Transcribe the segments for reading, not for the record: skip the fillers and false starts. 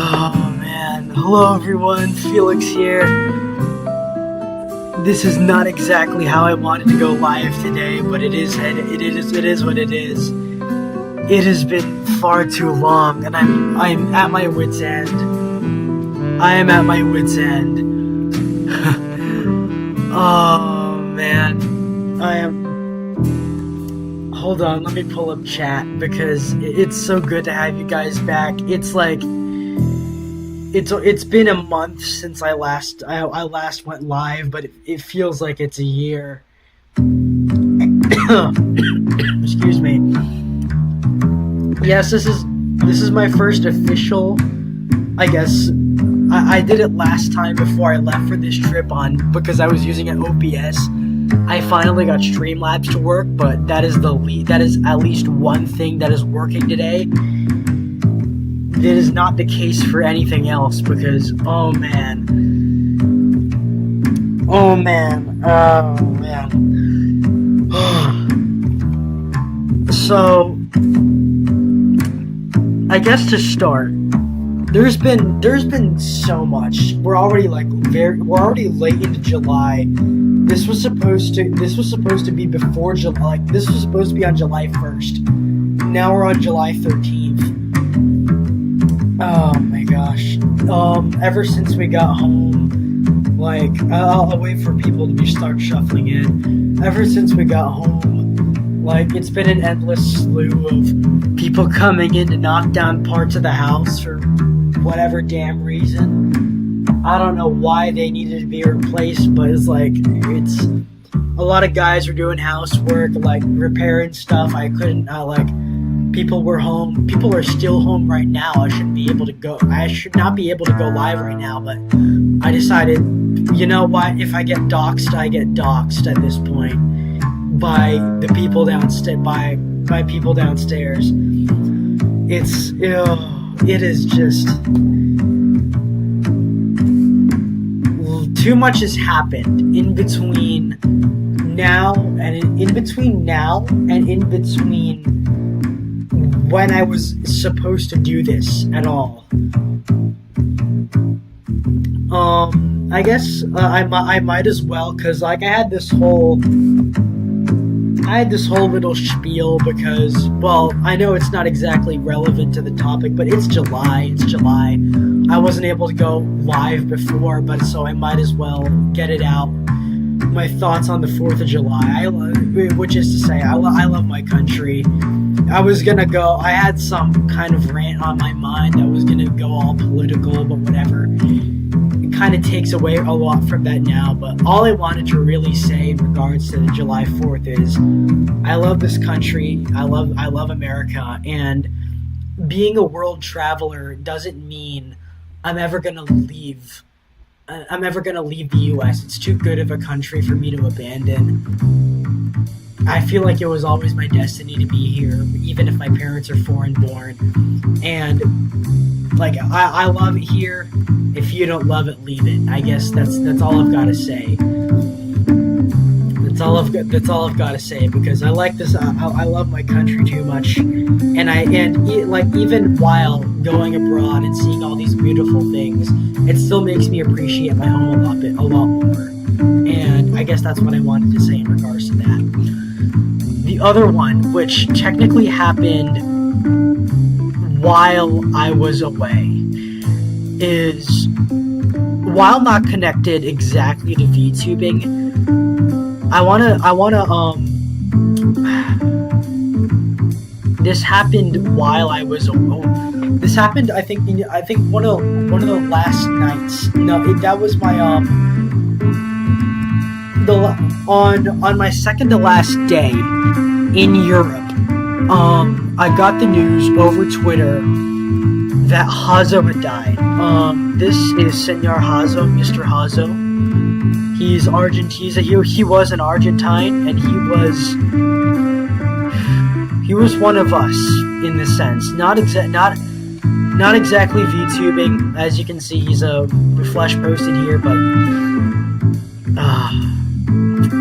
Oh man, hello everyone, Felix here. This is not exactly how I wanted to go live today, but it is what it is. It has been far too long, and I'm at my wit's end. I am at my wit's end. Oh man, I am. Hold on, let me pull up chat because it's so good to have you guys back. It's like it's been a month since I last went live, but it feels like it's a year. Excuse me. Yes, this is my first official. I guess I did it last time before I left for this trip because I was using an OBS. I finally got Streamlabs to work, but that is at least one thing that is working today. It is not the case for anything else because oh man. So I guess to start, there's been so much. We're already late into July. This was supposed to be before July. This was supposed to be on July 1st. Now we're on July 13th. Oh my gosh. Ever since we got home, I'll wait for people to start shuffling in. Ever since we got home, it's been an endless slew of people coming in to knock down parts of the house for whatever damn reason. I don't know why they needed to be replaced, but it's a lot of guys were doing housework, repairing stuff. I couldn't, people were home. People are still home right now. I should not be able to go live right now, but I decided, you know what, if I get doxxed, I get doxxed at this point by the people downstairs, by people downstairs. It is just... Too much has happened in between now and in between when I was supposed to do this at all. I guess I might as well, cause I had this whole little spiel because, well, I know it's not exactly relevant to the topic, but it's July. I wasn't able to go live before, but so I might as well get it out. My thoughts on the 4th of July, which is to say, I love my country. I had some kind of rant on my mind. I was gonna go all political, but whatever. It kind of takes away a lot from that now, but all I wanted to really say in regards to the July 4th is I love this country. I love America, and being a world traveler doesn't mean I'm ever gonna leave the U.S. It's too good of a country for me to abandon. I feel like it was always my destiny to be here, even if my parents are foreign born. And I love it here. If you don't love it, leave it. I guess that's all I've got to say. That's all I've got to say because I like this. I love my country too much, and even while going abroad and seeing all these beautiful things, it still makes me appreciate my home a lot more. And I guess that's what I wanted to say in regards to that. The other one, which technically happened while I was away, is while not connected exactly to VTubing. This happened while I was away. This happened, I think one of the last nights. No, that was my on my second to last day in Europe. I got the news over Twitter that Hazo had died. This is Senor Hazo, Mr. Hazo. He's he was an Argentine, and he was one of us in this sense. Not exactly VTubing, as you can see. He's a flesh posted here, but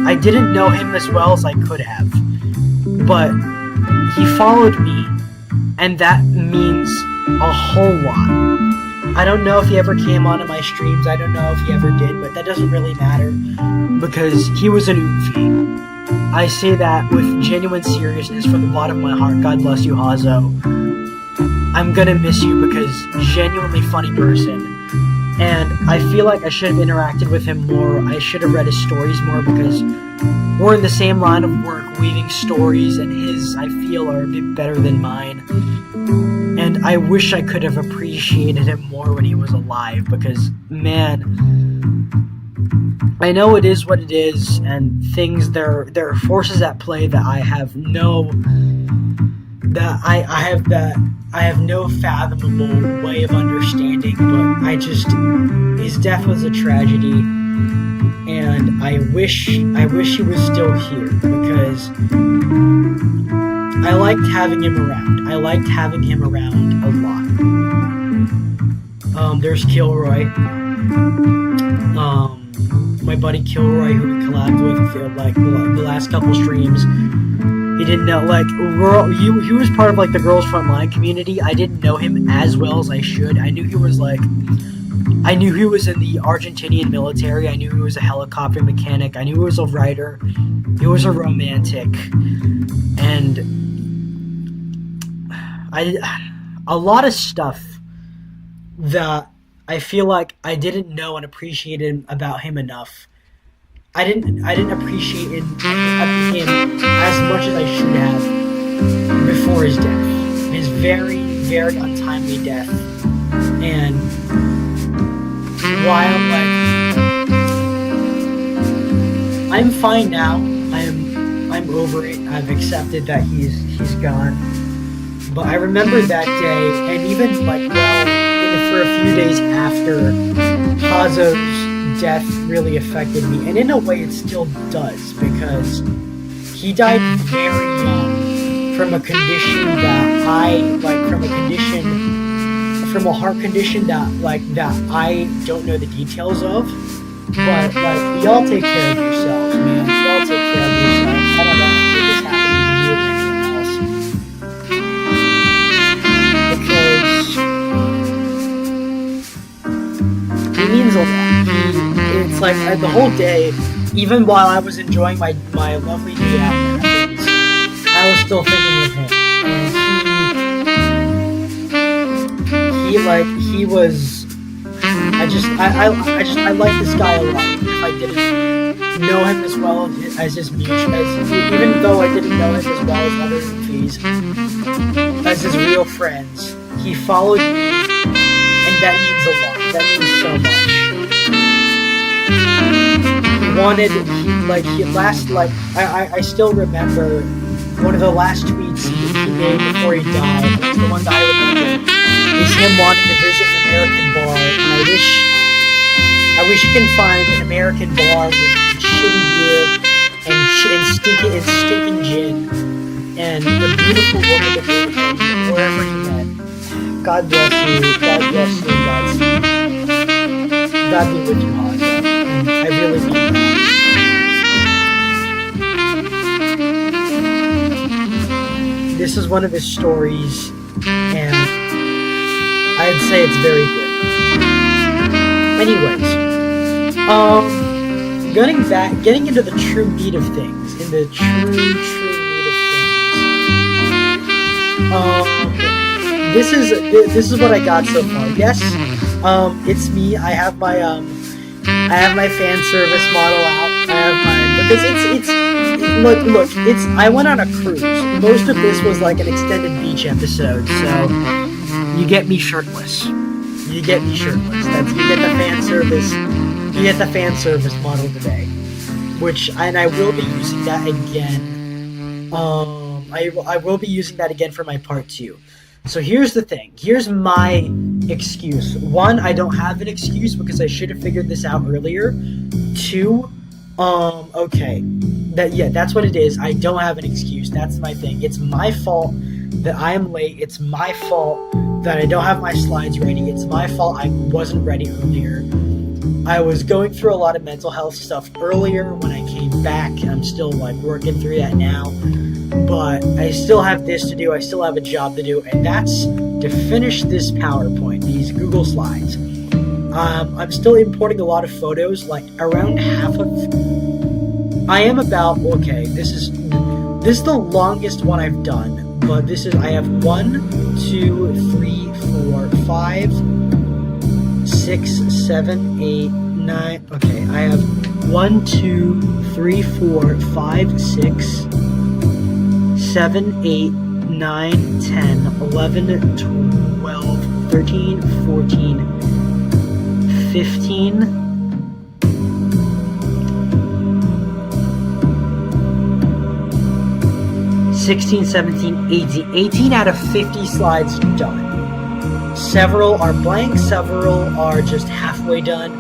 I didn't know him as well as I could have. But he followed me, and that means a whole lot. I don't know if he ever came onto my streams. I don't know if he ever did, but that doesn't really matter because he was an oofy. I say that with genuine seriousness from the bottom of my heart. God bless you, Hazo. I'm gonna miss you because genuinely funny person. And I feel like I should have interacted with him more. I should have read his stories more because we're in the same line of work, weaving stories, and his, I feel, are a bit better than mine. And I wish I could have appreciated him more when he was alive because, man, I know it is what it is, and things, there are forces at play that I have no, I have no fathomable way of understanding, but his death was a tragedy, and I wish he was still here, because I liked having him around. I liked having him around a lot. There's Kilroy. My buddy Kilroy, who we collabed with for like the last couple streams. He didn't know, like, he was part of like the Girls Frontline community. I didn't know him as well as I should. I knew he was in the Argentinian military. I knew he was a helicopter mechanic. I knew he was a writer. He was a romantic. And a lot of stuff that I feel like I didn't know and appreciate about him enough. I didn't appreciate him as much as I should have before his death. His very, very untimely death. And while I'm fine now. I'm over it. I've accepted that he's gone. But I remember that day, and even for a few days after Hazo's death really affected me, and in a way it still does, because he died very young from a condition from a heart condition that I don't know the details of, but y'all take care of yourselves, man. Y'all take care of yourselves. I don't know if this happened to you or anyone else, because he means a lot. It's like the whole day, even while I was enjoying my lovely day at Athens, I was still thinking of him. And he was. I like this guy a lot. If I didn't know him as well as his even though I didn't know him as well as other movies, as his real friends, he followed me, and that means a lot. That means so much. I still remember one of the last tweets he made before he died. It's the one that I remember. Is him wanting to visit an American bar. And I wish you can find an American bar with shitty beer and stinking gin and a beautiful woman to be with him wherever he went. God bless you. God bless you. God be with you, Haza. I really mean that. This is one of his stories, and I'd say it's very good. Anyways, getting into the true meat of things, this is what I got so far. Yes, it's me. I have my fan service model out. I have because I went on a cruise. Most of this was like an extended beach episode, so you get me shirtless. You get the fan service model today, and I will be using that again. I will be using that again for my part 2. So here's the thing. Here's my excuse. 1, I don't have an excuse because I should have figured this out earlier. 2, okay. That's what it is. I don't have an excuse. That's my thing. It's my fault that I am late. It's my fault that I don't have my slides ready. It's my fault I wasn't ready earlier. I was going through a lot of mental health stuff earlier when I came back. I'm still working through that now. But I still have this to do. I still have a job to do. And that's to finish this PowerPoint. these Google Slides. I'm still importing a lot of photos, like around half of. I am about okay. This is the longest one I've done, but I have 1, 2, 3, 4, 5, 6, 7, 8, 9. Okay, I have 1, 2, 3, 4, 5, 6, 7, 8, 9, 10, 11, 12, 13, 14, 15, 16, 17, 18 out of 50 slides done. Several are blank, several are just halfway done.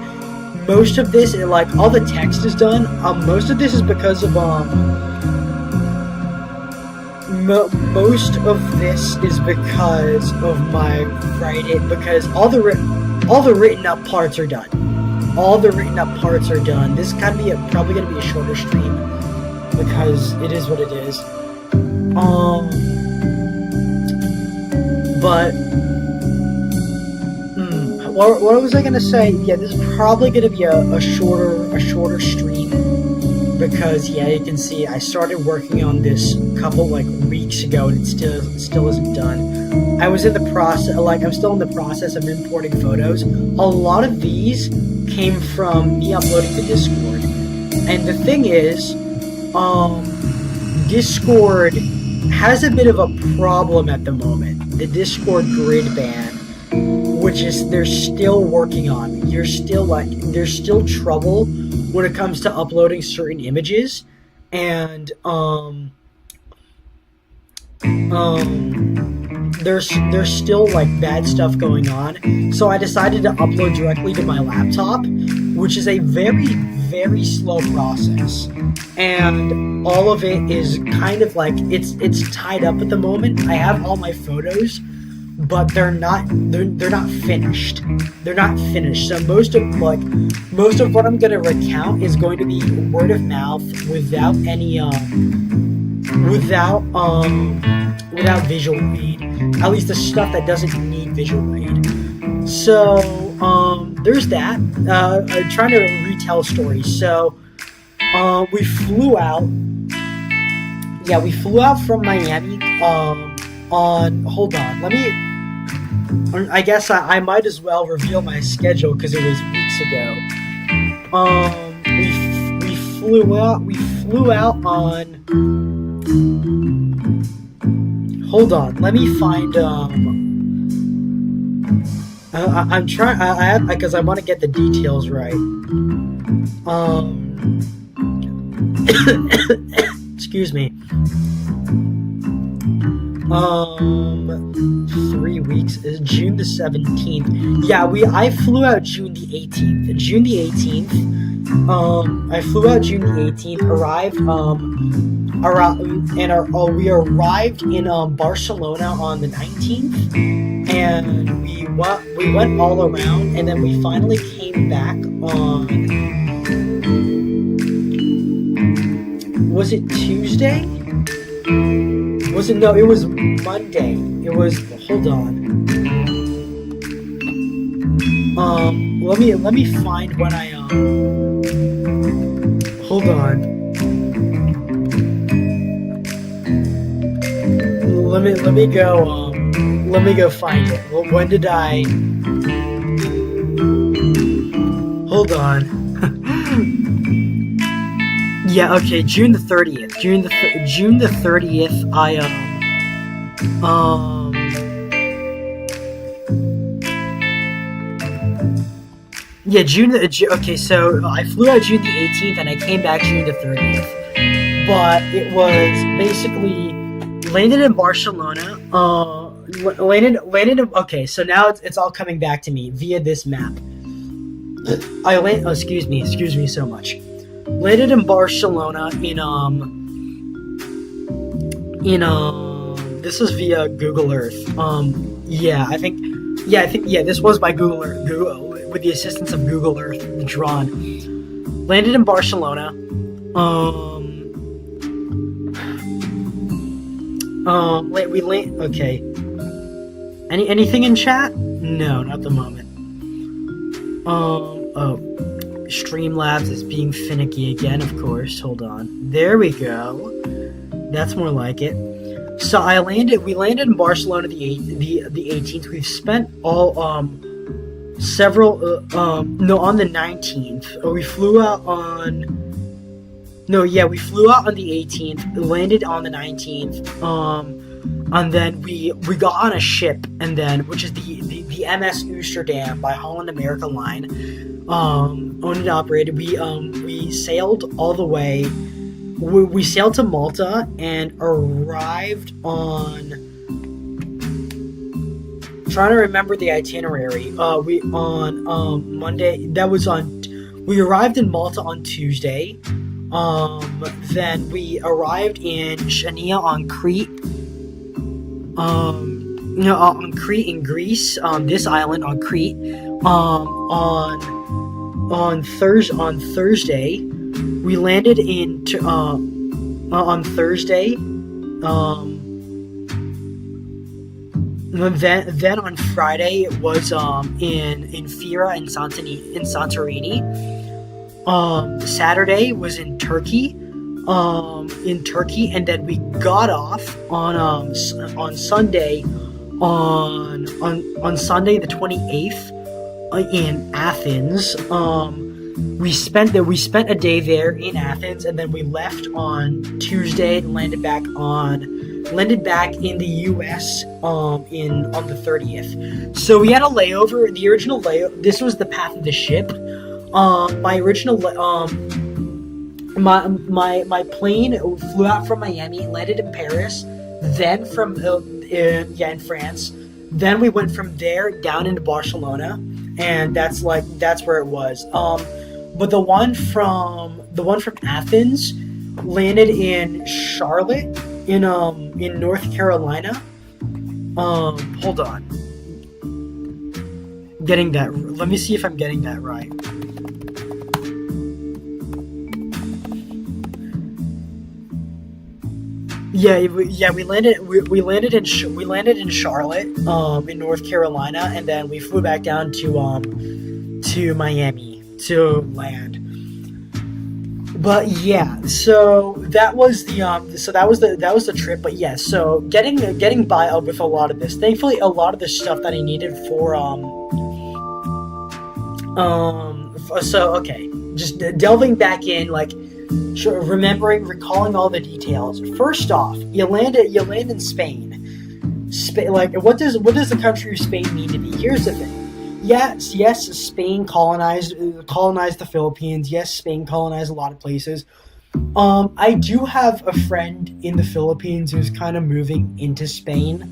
Most of this, like all the text is done. Most of this is because of most of this is because of my writing. Because all the written up parts are done. All the written up parts are done. This is probably gonna be a shorter stream because it is what it is. But what was I gonna say? Yeah, this is probably gonna be a shorter stream because yeah, you can see I started working on this a couple weeks ago and it still isn't done. I was in the process, I'm still in the process of importing photos. A lot of these came from me uploading to Discord, and the thing is, Discord has a bit of a problem at the moment. The Discord grid ban, which is they're still working on. There's still trouble when it comes to uploading certain images, and there's still bad stuff going on. So I decided to upload directly to my laptop, which is a very, very slow process, and all of it is kind of it's tied up at the moment. I have all my photos, but they're not finished. They're not finished. So most of what I'm gonna recount is going to be word of mouth without any without visual aid. At least the stuff that doesn't need visual aid. So there's that. I'm trying to retell stories. So we flew out. Yeah, we flew out from Miami. Hold on. I guess I might as well reveal my schedule because it was weeks ago. We flew out on. Hold on. Let me find. I'm trying. Because I want to get the details right. Excuse me. 3 weeks is June the 17th. Yeah, I flew out June the 18th. June the 18th. I flew out June the 18th. We arrived in Barcelona on the 19th, and we went all around, and then we finally came back on. Was it Tuesday? Was it? No, it was Monday. It was. Hold on. Let me find when I Hold on. Let me go find it. Well, when did I? Hold on. Yeah, okay, June the 30th. June the 30th, yeah, okay, so I flew out June the 18th and I came back June the 30th. But it was basically landed in Barcelona, okay, so now it's all coming back to me via this map. Excuse me so much. Landed in Barcelona this was via Google Earth. This was by Google Earth, with the assistance of Google Earth drawn. Landed in Barcelona. Okay. Anything in chat? No, not the moment. Oh. Streamlabs is being finicky again, of course. Hold on. There we go. That's more like it. So we landed in Barcelona the 18th. We've spent all, on the 19th. We flew out on we flew out on the 18th, landed on the 19th, and then we got on a ship, and then, which is the MS Amsterdam by Holland America Line, owned and operated. We sailed all the way. We sailed to Malta and arrived on. Trying to remember the itinerary. Monday. We arrived in Malta on Tuesday. Then we arrived in Chania on Crete. On Crete in Greece. This island on Crete. On Thursday, we landed on Thursday. Then on Friday it was in Fira in Santorini. Saturday was in Turkey, and then we got off on Sunday, on Sunday the 28th, in Athens. We spent a day there in Athens, and then we left on Tuesday and landed back in the U.S. on the 30th. So we had a layover. The original layover. This was the path of the ship. My plane flew out from Miami, landed in Paris, then in France. Then we went from there down into Barcelona, and that's where it was. But the one from Athens landed in Charlotte in North Carolina. Hold on. Let me see if I'm getting that right. We landed in Charlotte, in North Carolina, and then we flew back down to Miami to land. But yeah, so that was the trip. But yeah, so getting by with a lot of this. Thankfully, a lot of the stuff that I needed for just delving back in, recalling all the details. First off, you land in Spain. What does the country of Spain mean to me? Here's the thing. Yes, Spain colonized the Philippines. Yes, Spain colonized a lot of places. I do have a friend in the Philippines who's kind of moving into Spain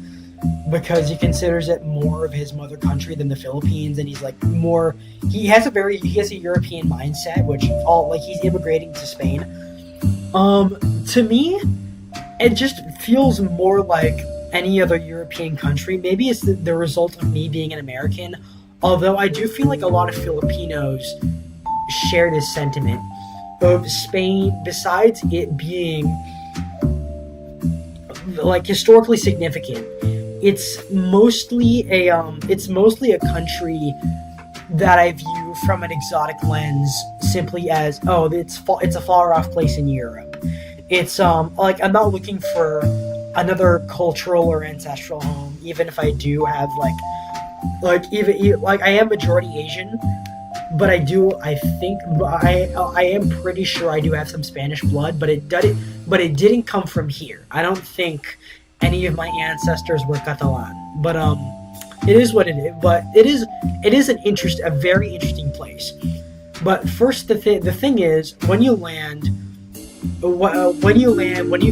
because he considers it more of his mother country than the Philippines, and he has a European mindset, which he's immigrating to Spain. To me, it just feels more like any other European country. Maybe it's the result of me being an American, although I do feel like a lot of Filipinos share this sentiment of Spain. Besides it being historically significant, it's mostly a country that I view from an exotic lens, simply as it's a far off place in Europe. It's I'm not looking for another cultural or ancestral home, even if I do have I am majority Asian, but I am pretty sure I do have some Spanish blood, but it didn't come from here. I don't think any of my ancestors were Catalan, but it is what it is. But it is a very interesting place. But first, the thing is, when you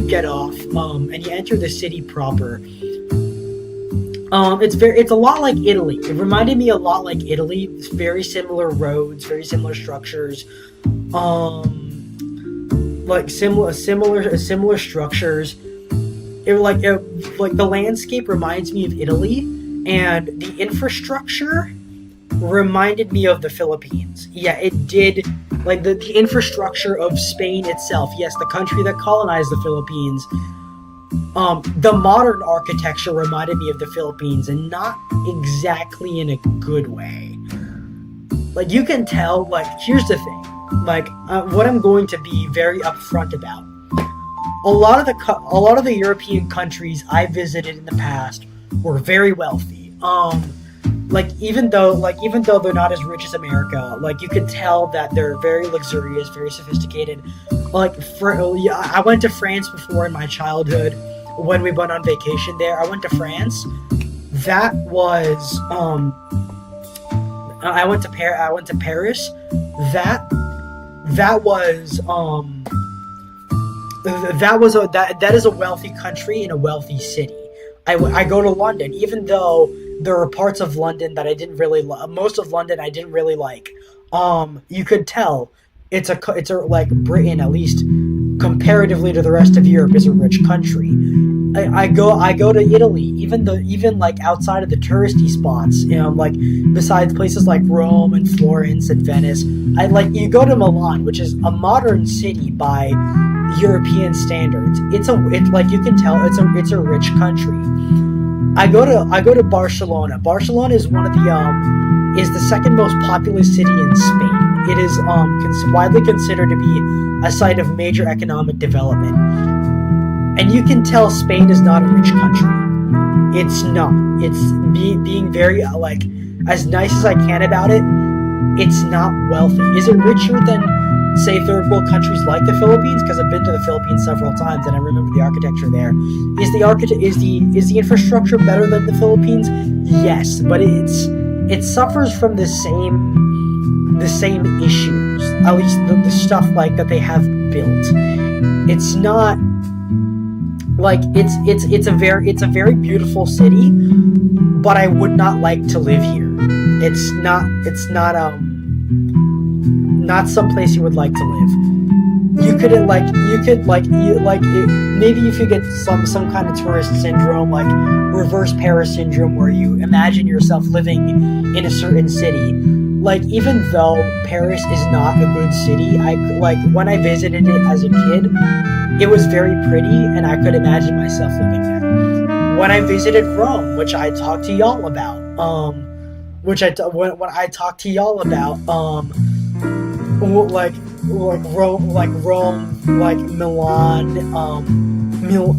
get off, and you enter the city proper, it's a lot like Italy. It reminded me a lot like Italy. It's very similar roads, very similar structures, similar structures. The landscape reminds me of Italy, and the infrastructure reminded me of the Philippines. Yeah, it did. The infrastructure of Spain itself. Yes, the country that colonized the Philippines The modern architecture reminded me of the Philippines, and not exactly in a good way. Like, you can tell, like, here's the thing. Like, what I'm going to be very upfront about. A lot of the European countries I visited in the past were very wealthy. Even though they're not as rich as America, like, you could tell that they're very luxurious, very sophisticated. I went to France before in my childhood when we went on vacation there. I went to France. That was I went to Paris. That is a wealthy country in a wealthy city. I go to London, even though there are parts of London that I didn't really most of London I didn't really like. You could tell it's like Britain, at least comparatively to the rest of Europe, is a rich country. I go to Italy, even like outside of the touristy spots, like besides places like Rome and Florence and Venice. You go to Milan, which is a modern city by European standards. It's like, you can tell it's a rich country. I go to Barcelona. Barcelona is is the second most populous city in Spain. It is widely considered to be a site of major economic development. And you can tell Spain is not a rich country. It's not. It's being very, as nice as I can about it, it's not wealthy. Is it richer than, say, third world countries like the Philippines? Because I've been to the Philippines several times and I remember the architecture there. Is the infrastructure better than the Philippines? Yes, but it suffers from the same issues. At least the stuff like that they have built. It's not like it's a very beautiful city, but I would not like to live here. It's not some place you would like to live. Maybe if you get some kind of tourist syndrome, like reverse Paris syndrome, where you imagine yourself living in a certain city. Like, even though Paris is not a good city, when I visited it as a kid, it was very pretty, and I could imagine myself living there. When I visited Rome, which I talked to y'all about,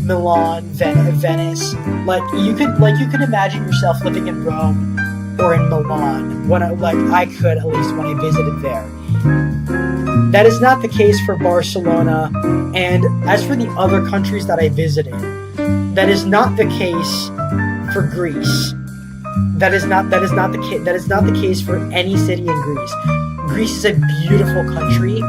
Milan, Venice. You could imagine yourself living in Rome or in Milan. I could, at least when I visited there. That is not the case for Barcelona, and as for the other countries that I visited, that is not the case for Greece. That is not the case for any city in Greece. Greece is a beautiful country.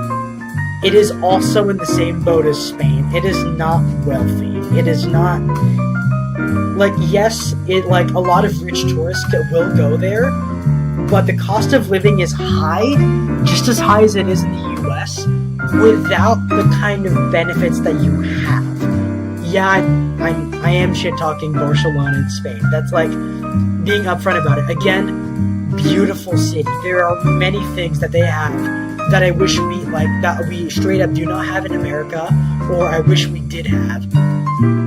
It is also in the same boat as Spain. It is not wealthy. It is not, yes, a lot of rich tourists will go there, but the cost of living is high, just as high as it is in the US, without the kind of benefits that you have. Yeah, I am shit-talking Barcelona and Spain. That's being upfront about it. Again, beautiful city. There are many things that they have that I wish that we straight up do not have in America, or I wish we did have.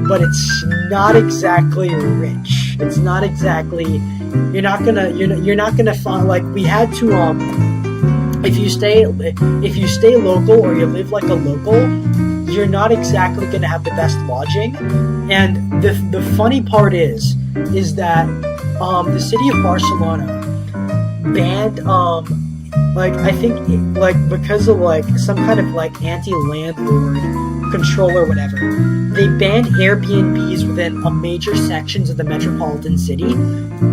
But it's not exactly rich. It's not exactly. You're not gonna find, we had to if you stay local, or you live like a local, you're not exactly gonna have the best lodging. And the funny part is that the city of Barcelona banned I think because of some kind of anti-landlord control or whatever, they banned Airbnbs within major sections of the metropolitan city.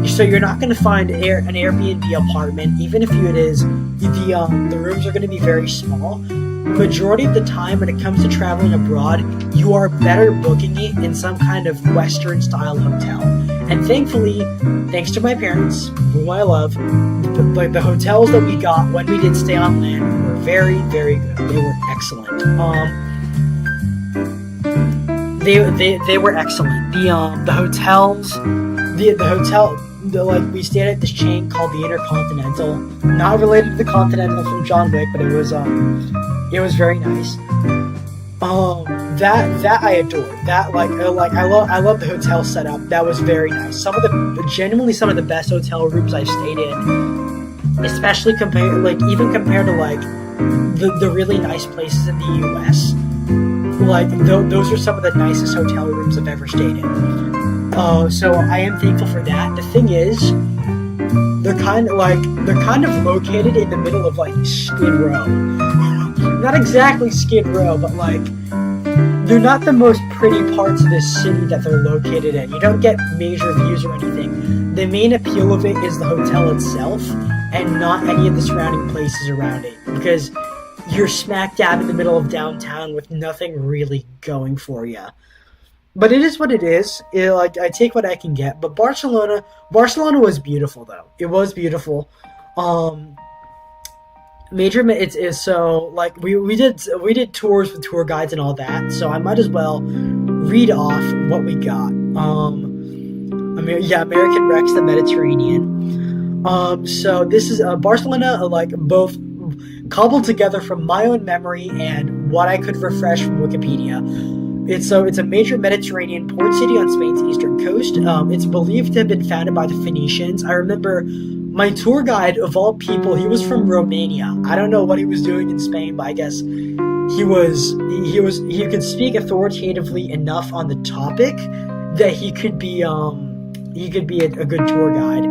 So you're not going to find an Airbnb apartment, even if it is. The rooms are going to be very small. Majority of the time, when it comes to traveling abroad, you are better booking it in some kind of Western style hotel. And thankfully, thanks to my parents, whom I love, the hotels that we got when we did stay on land were very, very good. They were excellent. They were excellent. The hotels, we stayed at this chain called the Intercontinental. Not related to the Continental from John Wick, but it was very nice. that I adore. That I love the hotel setup. That was very nice. Some of the best hotel rooms I've stayed in, especially compared to like the really nice places in the U.S. Like those are some of the nicest hotel rooms I've ever stayed in. So I am thankful for that. The thing is, they're kind of located in the middle of like Skid Row. Not exactly Skid Row, but like they're not the most pretty parts of the city that they're located in. You don't get major views or anything. The main appeal of it is the hotel itself and not any of the surrounding places around it, because you're smack dab in the middle of downtown with nothing really going for you. But it is what it is. I take what I can get. But Barcelona was beautiful though. It was beautiful. We did tours with tour guides and all that. So I might as well read off what we got. American Rex, the Mediterranean. So this is Barcelona, both cobbled together from my own memory and what I could refresh from Wikipedia. It's a major Mediterranean port city on Spain's eastern coast. It's believed to have been founded by the Phoenicians. I remember my tour guide, of all people, he was from Romania. I don't know what he was doing in Spain, but I guess he could speak authoritatively enough on the topic that he could be a good tour guide.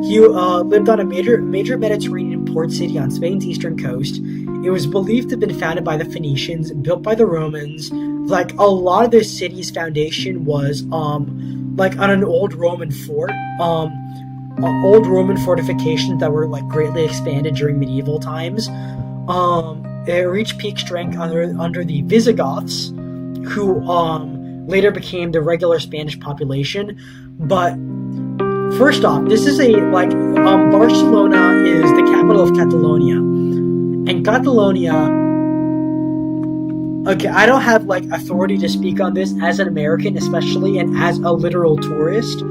He lived on a major Mediterranean port city on Spain's eastern coast. It was believed to have been founded by the Phoenicians, built by the Romans. Like, a lot of the city's foundation was on an old Roman fort. Old Roman fortifications that were greatly expanded during medieval times. It reached peak strength under the Visigoths, who later became the regular Spanish population. But first off, this is Barcelona is the capital of Catalonia. And Catalonia, okay, I don't have authority to speak on this as an American, especially, and as a literal tourist,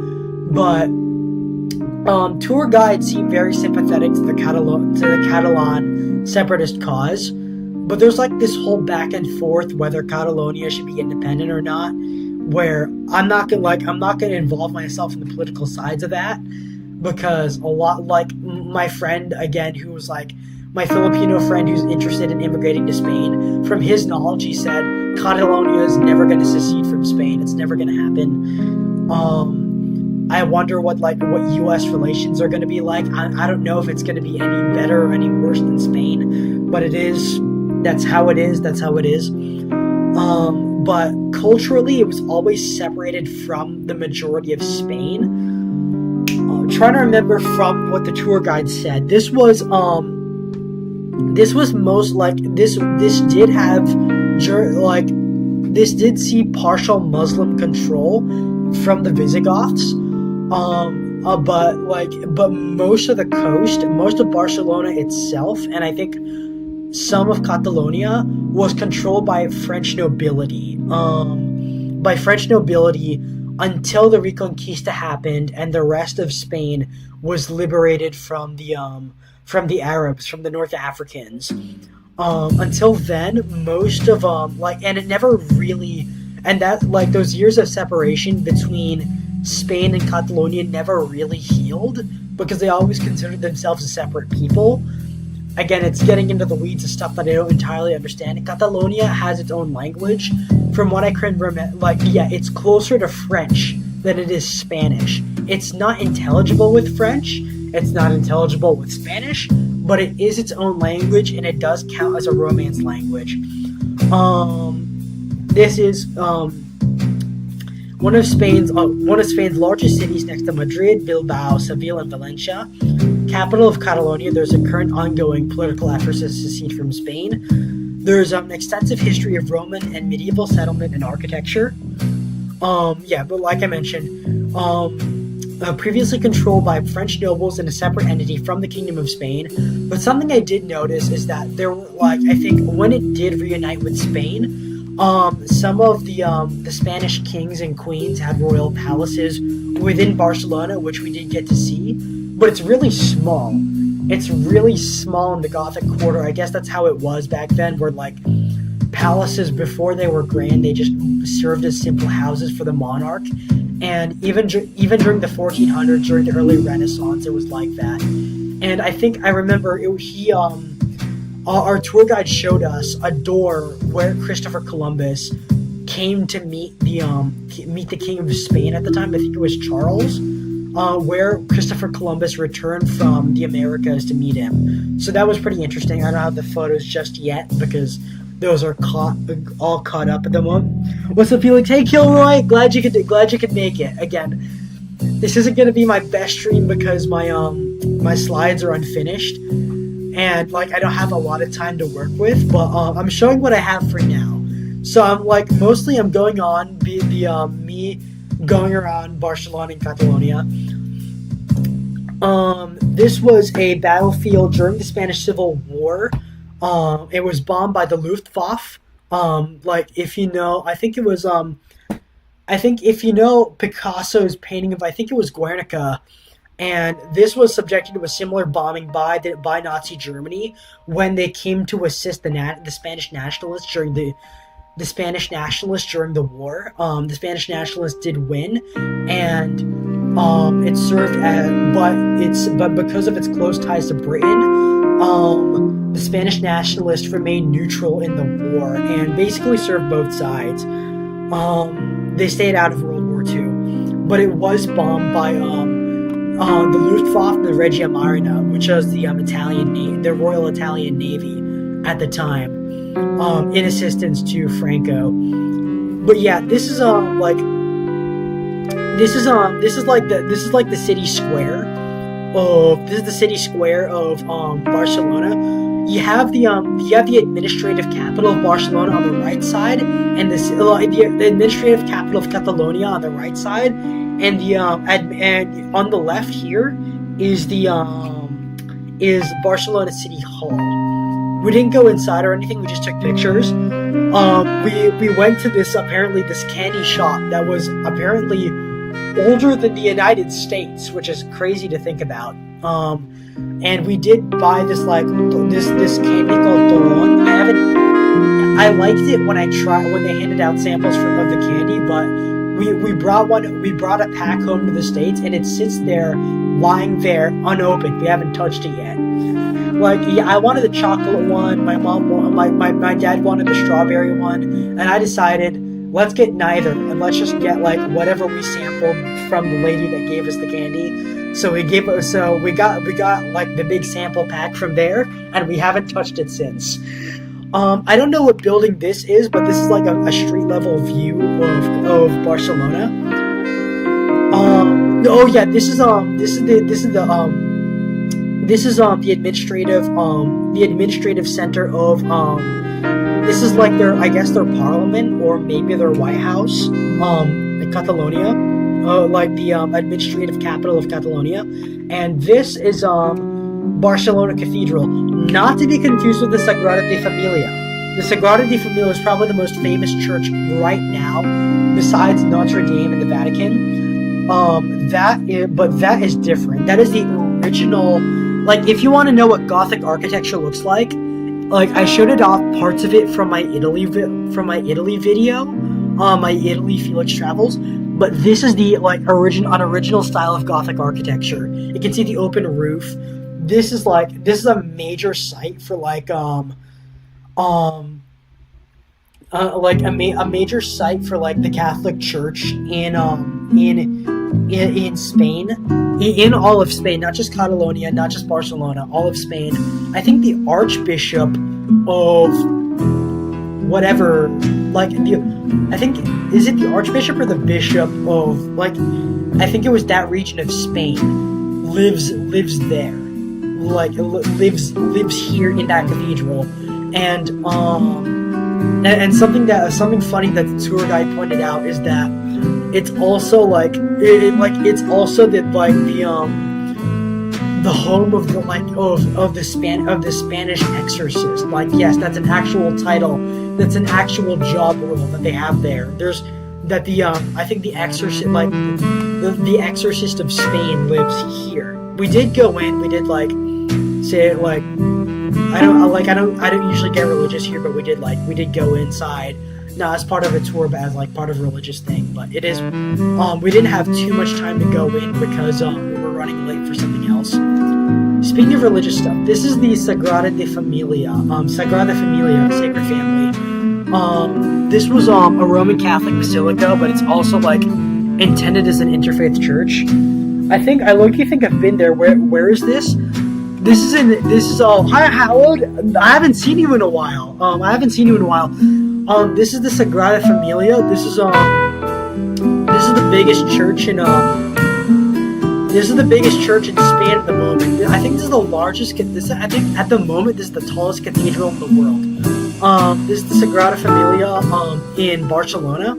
but tour guides seem very sympathetic to the Catalan separatist cause. But there's this whole back and forth whether Catalonia should be independent or not, where I'm not gonna involve myself in the political sides of that, because a lot my friend again, who was my Filipino friend who's interested in immigrating to Spain, from his knowledge, he said Catalonia is never going to secede from Spain. It's never going to happen. I wonder what U.S. relations are going to be like. I don't know if it's going to be any better or any worse than Spain, but it is. That's how it is. That's how it is. But culturally, it was always separated from the majority of Spain. Trying to remember from what the tour guide said. This was this did see partial Muslim control from the Visigoths, but most of the coast, most of Barcelona itself, and I think some of Catalonia was controlled by French nobility. Until the Reconquista happened and the rest of Spain was liberated from the Arabs, from the North Africans. Until then, most of and it never really, and that those years of separation between Spain and Catalonia never really healed, because they always considered themselves a separate people. Again, it's getting into the weeds of stuff that I don't entirely understand. Catalonia has its own language. From what I can remember, it's closer to French than it is Spanish. It's not intelligible with French. It's not intelligible with Spanish, but it is its own language, and it does count as a Romance language. This is one of Spain's largest cities, next to Madrid, Bilbao, Seville, and Valencia. Capital of Catalonia. There's a current ongoing political effort to secede from Spain. There's an extensive history of Roman and medieval settlement and architecture. But like I mentioned, previously controlled by French nobles and a separate entity from the Kingdom of Spain. But something I did notice is that there were, I think when it did reunite with Spain, some of the Spanish kings and queens had royal palaces within Barcelona, which we did get to see. But it's really small. It's really small in the Gothic Quarter. I guess that's how it was back then, where palaces before they were grand. They just served as simple houses for the monarch. And even during the 1400s, during the early Renaissance, it was like that. And I remember our tour guide showed us a door where Christopher Columbus came to meet the King of Spain at the time. I think it was Charles, where Christopher Columbus returned from the Americas to meet him. So that was pretty interesting. I don't have the photos just yet because those are all caught up at the moment. What's up, Felix? Hey, Kilroy. Glad you could make it. Again, this isn't gonna be my best stream because my slides are unfinished and I don't have a lot of time to work with. But I'm showing what I have for now. So I'm going on me going around Barcelona and Catalonia. This was a battlefield during the Spanish Civil War. It was bombed by the Luftwaffe. If you know, I think if you know Picasso's painting of, I think it was Guernica, and this was subjected to a similar bombing by Nazi Germany when they came to assist the Spanish nationalists during the war. The Spanish nationalists did win, and it served but because of its close ties to Britain, the Spanish nationalists remained neutral in the war and basically served both sides. They stayed out of World War II, but it was bombed by the Luftwaffe and the Regia Marina, which was the the Royal Italian Navy at the time, in assistance to Franco. But yeah, this is like the city square of Barcelona. You have the administrative capital of Barcelona on the right side, and the administrative capital of Catalonia on the right side, and and on the left here is is Barcelona City Hall. We didn't go inside or anything. We just took pictures. We went to this candy shop that was apparently older than the United States, which is crazy to think about. And we did buy this candy called Toron. I liked it when they handed out samples of the candy, but we brought a pack home to the States, and it sits there lying there unopened. We haven't touched it yet. I wanted the chocolate one, my dad wanted the strawberry one, and I decided, let's get neither, and let's just get whatever we sampled from the lady that gave us the candy. So we got the big sample pack from there, and we haven't touched it since. I don't know what building this is, but this is a street level view of Barcelona. This is the administrative center of this is their parliament, or maybe their White House, in Catalonia, the administrative capital of Catalonia. And this is Barcelona Cathedral, not to be confused with the Sagrada de Familia. The Sagrada de Familia is probably the most famous church right now, besides Notre Dame in the Vatican. That is different. That is the original. If you want to know what Gothic architecture looks like, I showed it off parts of it from my Italy video, my Italy Felix Travels. But this is the original style of Gothic architecture. You can see the open roof. This is a major site for a major site for the Catholic Church in Spain, in all of Spain, not just Catalonia, not just Barcelona, all of Spain. I think the Archbishop of whatever, is it the Archbishop or the Bishop of, I think it was that region of Spain, lives there, lives here in that cathedral, and something funny that the tour guide pointed out is that it's also it's also the home of the Spanish exorcist. Yes, that's an actual title. That's an actual job role that they have there. There's that I think the exorcist the exorcist of Spain lives here. We did go in. We did I don't usually get religious here, but we did go inside. Not as part of a tour, but as like part of a religious thing. But it is, we didn't have too much time to go in because we were running late for something else. Speaking of religious stuff, this is the Sagrada Familia, Sacred Family. This was a Roman Catholic basilica, but it's also like intended as an interfaith church. I low-key think I've been there. Where is this? This is hi Howard. I haven't seen you in a while. This is the Sagrada Familia. This is the biggest church in Spain at the moment. I think this is the largest. I think at the moment this is the tallest cathedral in the world. This is the Sagrada Familia in Barcelona.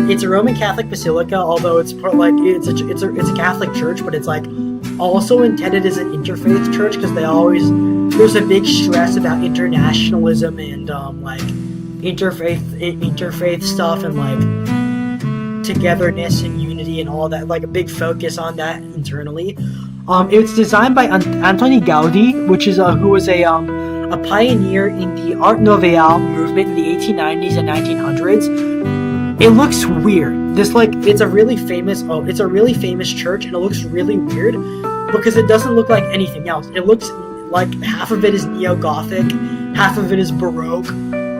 It's a Roman Catholic basilica, although it's a Catholic church, but it's like also intended as an interfaith church because there's a big stress about internationalism and like interfaith stuff and like togetherness and unity and all that, like a big focus on that internally. It's designed by Antoni Gaudi, who was a pioneer in the Art Nouveau movement in the 1890s and 1900s. It looks weird. It's a really famous church, and it looks really weird because it doesn't look like anything else. It looks like half of it is neo-Gothic, half of it is Baroque,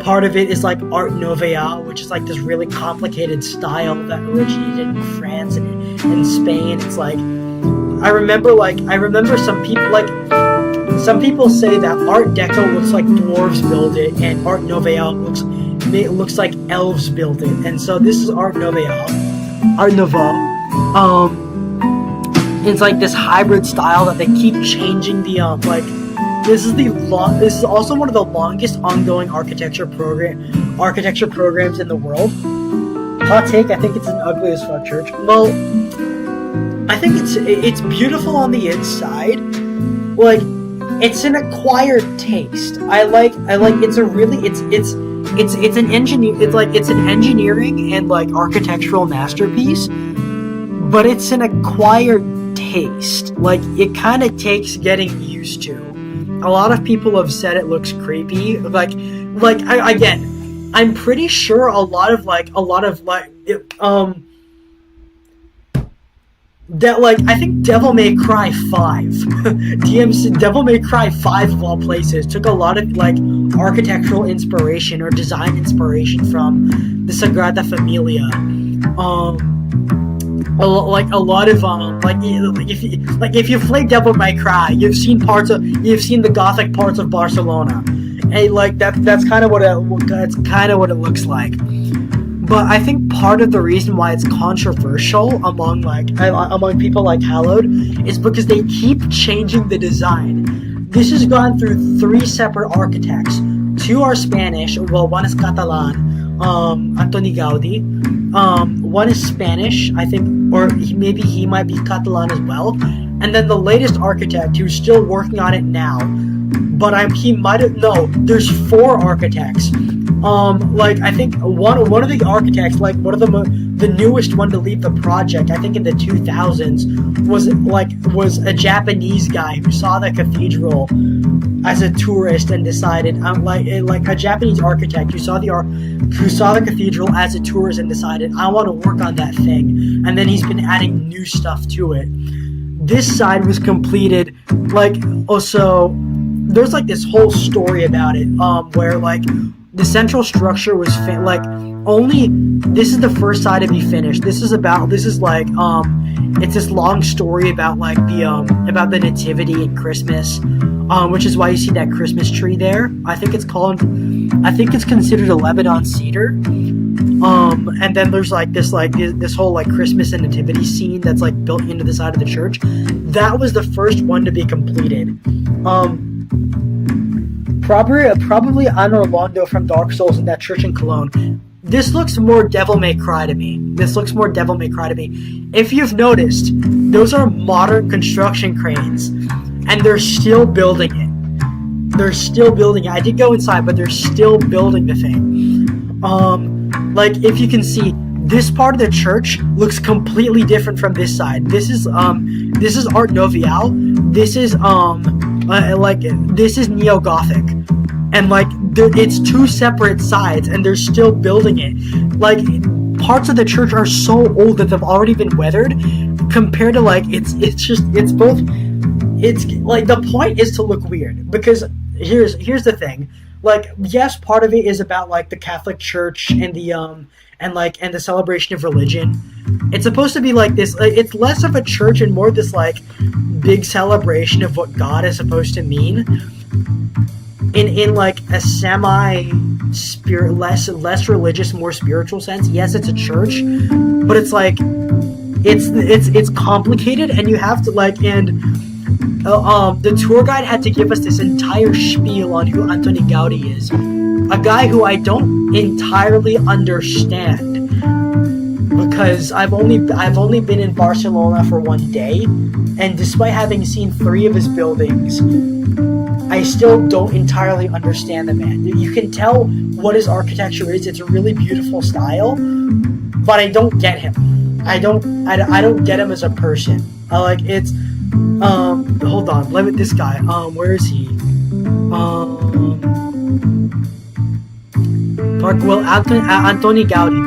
part of it is like Art Nouveau, which is like this really complicated style that originated in France and in Spain. It's like I remember some people say that Art Deco looks like dwarves build it, and Art Nouveau looks like elves build it, and so this is Art Nouveau. It's like this hybrid style that they keep changing the This is also one of the longest ongoing architecture programs in the world. Hot take, I think it's an ugly as fuck church. Well, I think it's beautiful on the inside. Like, it's an acquired taste. It's an engineering and like architectural masterpiece, but it's an acquired taste. Like, it kind of takes getting used to. A lot of people have said it looks creepy. I'm pretty sure a lot of I think Devil May Cry 5, DMC Devil May Cry 5 of all places took a lot of like architectural inspiration or design inspiration from the Sagrada Familia. If you played Devil May Cry, you've seen the Gothic parts of Barcelona, and like that's kind of what it looks like. But I think part of the reason why it's controversial among people like Hallowed is because they keep changing the design. This has gone through 3 separate architects. 2 are Spanish, well, one is Catalan, Antoni Gaudi. One is Spanish, I think, or maybe he might be Catalan as well. And then the latest architect who's still working on it now, but there's 4 architects. I think one of the architects, like one of the newest one to lead the project, I think in the 2000s, was a Japanese guy who saw the cathedral as a tourist and decided, a Japanese architect who saw the cathedral as a tourist and decided, I want to work on that thing, and then he's been adding new stuff to it. This side was completed, there's like this whole story about it, where like the central structure was this is the first side to be finished. It's this long story about about the nativity and Christmas, which is why you see that Christmas tree there. I think it's considered a Lebanon cedar. And then there's this whole Christmas and nativity scene that's built into the side of the church. That was the first one to be completed. Probably Ana Orlando from Dark Souls in that church in Cologne. This looks more Devil May Cry to me. If you've noticed, those are modern construction cranes, and they're still building it. I did go inside, but they're still building the thing. If you can see, this part of the church looks completely different from this side. This is Art Nouveau. This is like this is neo-Gothic, and like it's two separate sides, and they're still building it. Like parts of the church are so old that they've already been weathered, compared to like it's both. It's like the point is to look weird, because here's the thing. Like, yes, part of it is about like the Catholic Church and the celebration of religion. It's supposed to be like this. It's less of a church and more this like big celebration of what God is supposed to mean. In like a less religious, more spiritual sense. Yes, it's a church, but it's like it's complicated, and you have to like the tour guide had to give us this entire spiel on who Antoni Gaudi is, a guy who I don't entirely understand, because I've only been in Barcelona for one day, and despite having seen 3 of his buildings, I still don't entirely understand the man. You can tell what his architecture is. It's a really beautiful style, but I don't get him. I don't get him as a person. Hold on, let me, this guy, where is he? Antoni Gaudi,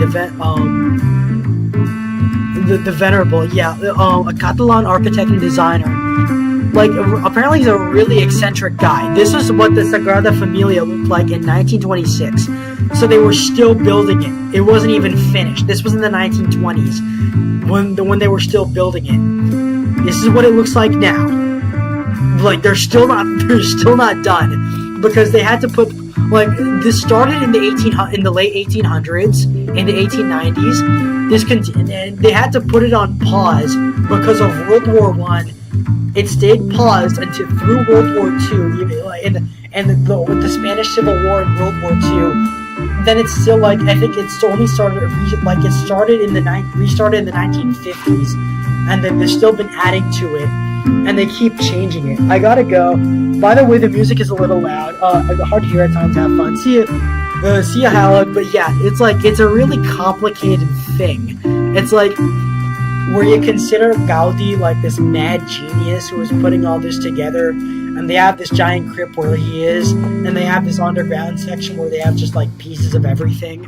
the Venerable, a Catalan architect and designer. Like, apparently he's a really eccentric guy. This is what the Sagrada Familia looked like in 1926. So they were still building it. It wasn't even finished. This was in the 1920s when they were still building it. This is what it looks like now. Like, they're still not done, because they had to put, like, this started in the late 1800s, in the 1890s. And they had to put it on pause because of World War One. It stayed paused until through World War II, and with the Spanish Civil War and World War II. Then it's still like, I think it's only started restarted in the 1950s, and then they've still been adding to it, and they keep changing it. I gotta go. By the way, the music is a little loud. Hard to hear at times. Have fun. See ya, Halleck. But yeah, it's a really complicated thing. It's like, where you consider Gaudi like this mad genius who was putting all this together, and they have this giant crypt where he is, and they have this underground section where they have just like pieces of everything.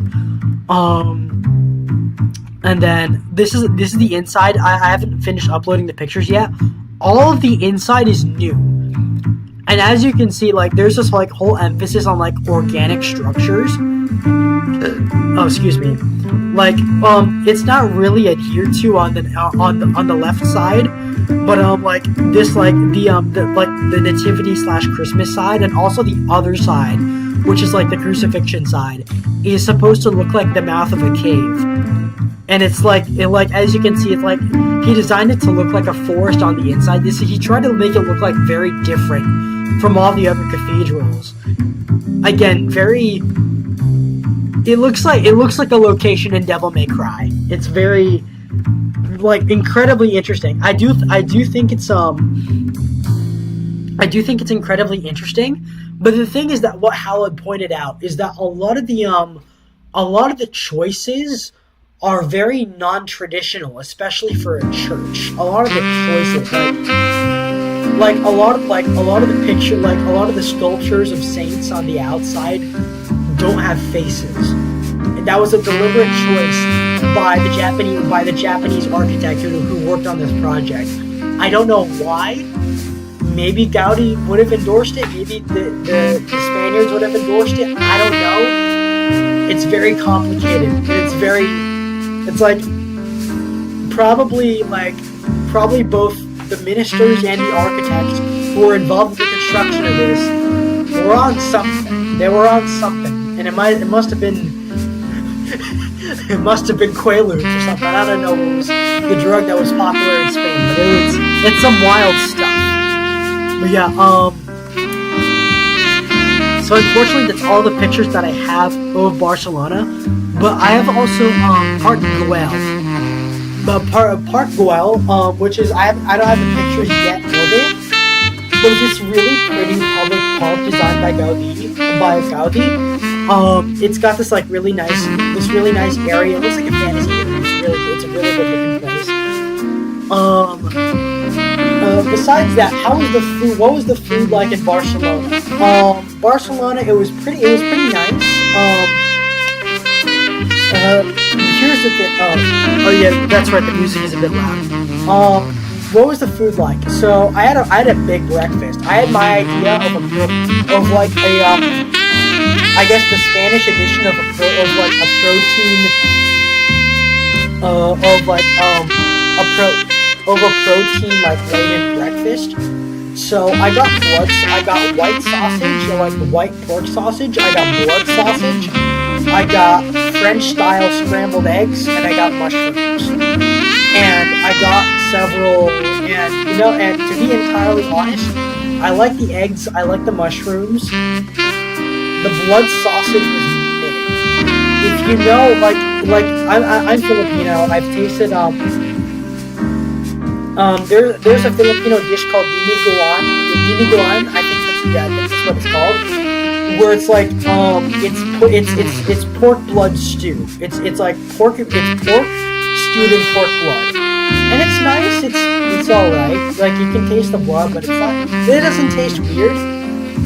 And then this is the inside. I haven't finished uploading the pictures yet. All of the inside is new, and as you can see, like, there's this like whole emphasis on like organic structures. Oh, excuse me. Like, it's not really adhered to on the left side, but like this, like the nativity / Christmas side, and also the other side, which is like the crucifixion side, is supposed to look like the mouth of a cave. And it's like, as you can see, it's like he designed it to look like a forest on the inside. He tried to make it look like very different from all the other cathedrals. Again, very. It looks like a location in Devil May Cry. It's very, like, incredibly interesting. I do think it's incredibly interesting. But the thing is that what Howard pointed out is that a lot of the choices are very non-traditional, especially for a church. A lot of the choices, like a lot of the picture, like a lot of the sculptures of saints on the outside don't have faces. And that was a deliberate choice by the Japanese architect who worked on this project. I don't know why. Maybe Gaudi would have endorsed it. Maybe the Spaniards would have endorsed it. I don't know. It's very complicated. It's like probably both the ministers and the architects who were involved with the construction of this were on something. They were on something, and it must have been Quaaludes or something. I don't know what was the drug that was popular in Spain, but it's some wild stuff. But yeah, so unfortunately that's all the pictures that I have of Barcelona. But I have also Park Güell. Park Güell, which is I don't have the pictures yet of it, but it's this really pretty public park designed by Gaudi. It's got this really nice area. It looks like a fantasy game. It's a really good looking place. besides that, how was the food? What was the food like in Barcelona? Barcelona, it was pretty nice. Here's the thing. Oh yeah, that's right. The music is a bit loud. What was the food like? So I had a big breakfast. I had my idea of like a I guess the Spanish edition of like a protein of like a protein like laden breakfast. So I got white sausage, or like white pork sausage. I got blood sausage. I got French style scrambled eggs, and I got mushrooms. And I got several, and to be entirely honest, I like the eggs, I like the mushrooms. The blood sausage was mid. If you know, like I'm Filipino. I've tasted there's a Filipino dish called dinuguan. Dinuguan, I think that's what it's called. Where it's like it's pork blood stew. It's like pork stewed in pork blood, and it's nice. It's all right. Like you can taste the blood, but it doesn't taste weird.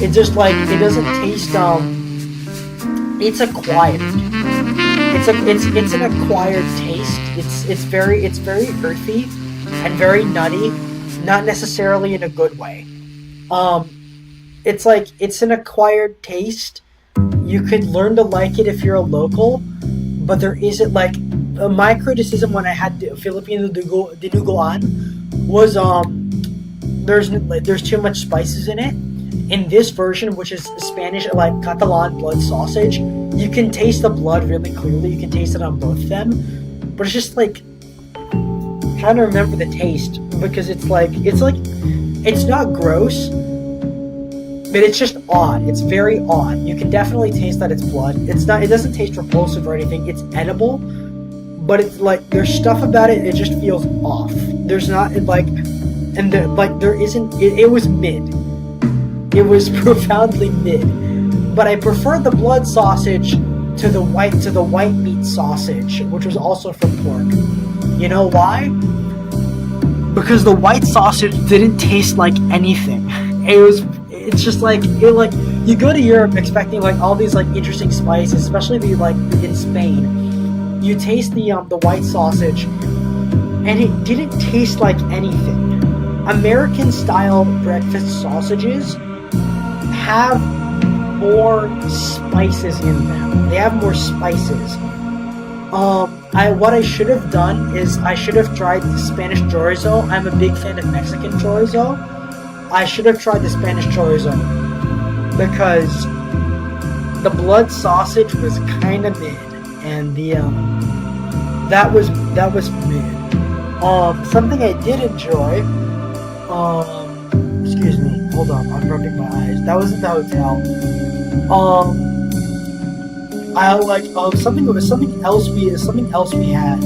It just like it doesn't taste it's acquired. It's an acquired taste. It's very earthy and very nutty, not necessarily in a good way. It's like it's an acquired taste. You could learn to like it if you're a local, but there isn't like my criticism when I had Filipino dinuguan was there's too much spices in it. In this version, which is Spanish, like Catalan blood sausage, you can taste the blood really clearly. You can taste it on both of them, but it's just like trying to remember the taste because it's not gross, but it's just odd. It's very odd. You can definitely taste that it's blood. It doesn't taste repulsive or anything. It's edible, but it's like there's stuff about it. It just feels off. There's not like, and there isn't. It was mid. It was profoundly mid, but I preferred the blood sausage to the white meat sausage, which was also from pork. You know why? Because the white sausage didn't taste like anything. It's just like you go to Europe expecting like all these like interesting spices, especially in Spain. You taste the white sausage, and it didn't taste like anything. American style breakfast sausages have more spices in them. They have more spices. What I should have done is I should have tried the Spanish chorizo. I'm a big fan of Mexican chorizo. I should have tried the Spanish chorizo because the blood sausage was kind of mid, and that was mid. Something I did enjoy. Excuse me. Hold on, I'm rubbing my eyes. That was at the hotel. I like something else we had.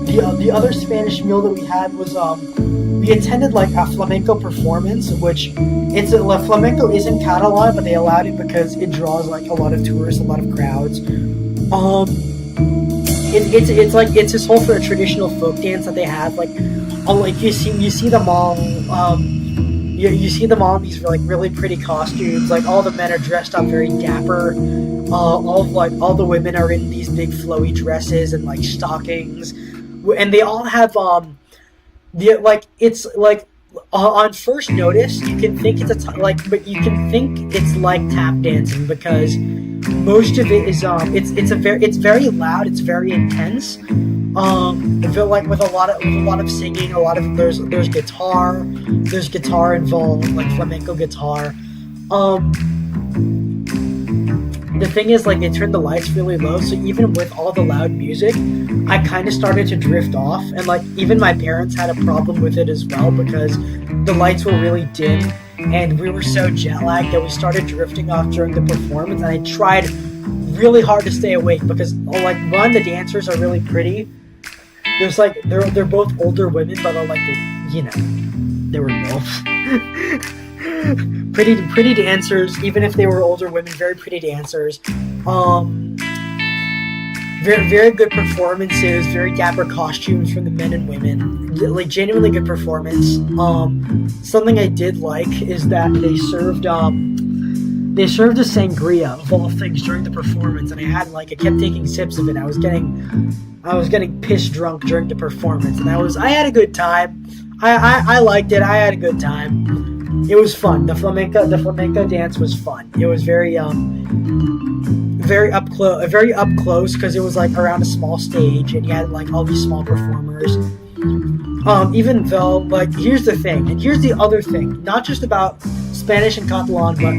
The other Spanish meal that we had was we attended like a flamenco performance, which flamenco is in Catalan, but they allowed it because it draws like a lot of tourists, a lot of crowds. It's this whole traditional folk dance that they have, like you see them all. You see them all in these like really pretty costumes. Like all the men are dressed up very dapper. All the women are in these big flowy dresses and like stockings, and they all have on first notice you can think but you can think it's like tap dancing because most of it is it's very loud, it's very intense. I feel like with a lot of singing, there's guitar involved, like flamenco guitar. The thing is, like, they turned the lights really low, so even with all the loud music, I kind of started to drift off, and like even my parents had a problem with it as well because the lights were really dim, and we were so jet lagged that we started drifting off during the performance. And I tried really hard to stay awake because, one, the dancers are really pretty. There's like they're both older women, but they were both pretty dancers. Even if they were older women, very pretty dancers. very, very good performances, very dapper costumes from the men and women, like genuinely good performance. Something I did like is that they served a sangria of all things during the performance, and I kept taking sips of it. I was getting pissed drunk during the performance, and I had a good time. I liked it. I had a good time. It was fun. The flamenco dance was fun. It was very up close because it was like around a small stage, and you had like all these small performers. Even though, like, here's the thing, and here's the other thing, not just about Spanish and Catalan, but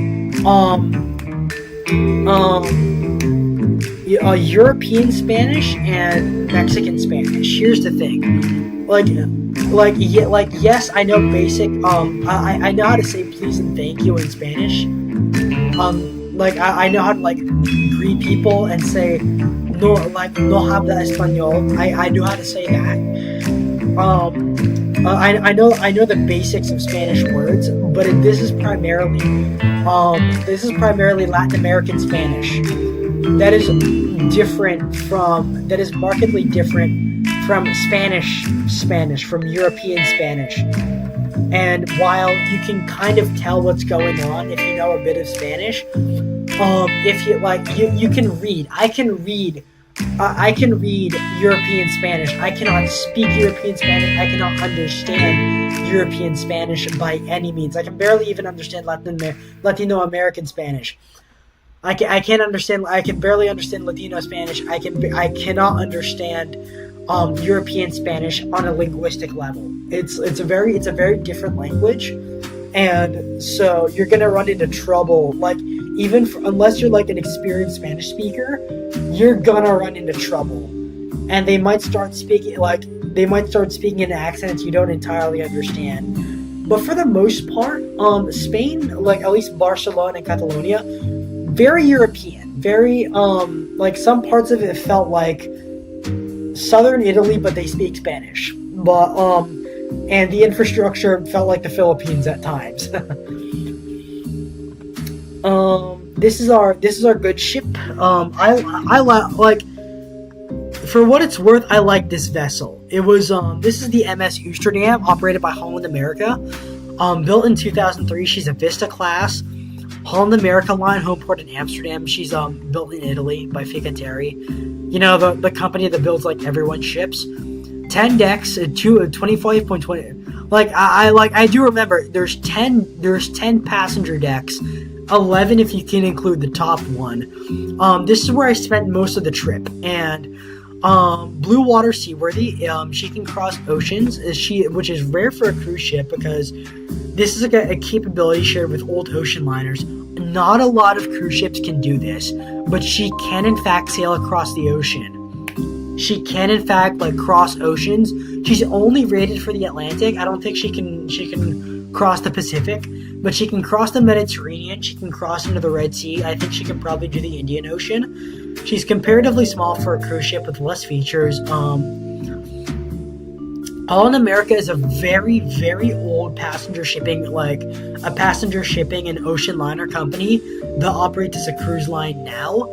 European Spanish and Mexican Spanish. Here's the thing, yes, I know basic. I know how to say please and thank you in Spanish. I know how to greet people and say no habla español. I know how to say that. I know the basics of Spanish words, but this is primarily Latin American Spanish. That is markedly different from Spanish, from European Spanish. And while you can kind of tell what's going on if you know a bit of Spanish, if you can read. I can read European Spanish. I cannot speak European Spanish. I cannot understand European Spanish by any means. I can barely even understand Latino American Spanish. I can barely understand Latino Spanish. I cannot understand European Spanish on a linguistic level. It's a very different language, and so you're gonna run into trouble. Unless you're like an experienced Spanish speaker, you're gonna run into trouble, and they might start speaking in accents you don't entirely understand. But for the most part, Spain, at least Barcelona and Catalonia, very European, very some parts of it felt like southern Italy, but they speak Spanish. But and the infrastructure felt like the Philippines at times. This is our good ship. I like, for what it's worth, I like this vessel. It was this is the MS Amsterdam, operated by Holland America. Built in 2003. She's a Vista class Holland America line, home port in Amsterdam. She's built in Italy by Fincantieri. You know, the company that builds like everyone's ships. 10 decks, 25.20. I do remember there's 10 passenger decks, 11 if you can include the top one. This is where I spent most of the trip, and blue water seaworthy. She can cross oceans, which is rare for a cruise ship because this is a capability shared with old ocean liners. Not a lot of cruise ships can do this, but she can in fact sail across the ocean. She can in fact cross oceans. She's only rated for the Atlantic. I don't think she can cross the Pacific, but she can cross the Mediterranean. She can cross into the Red Sea. I think she can probably do the Indian Ocean. She's comparatively small for a cruise ship with less features. Holland America is a very, very old passenger shipping and ocean liner company that operates as a cruise line now.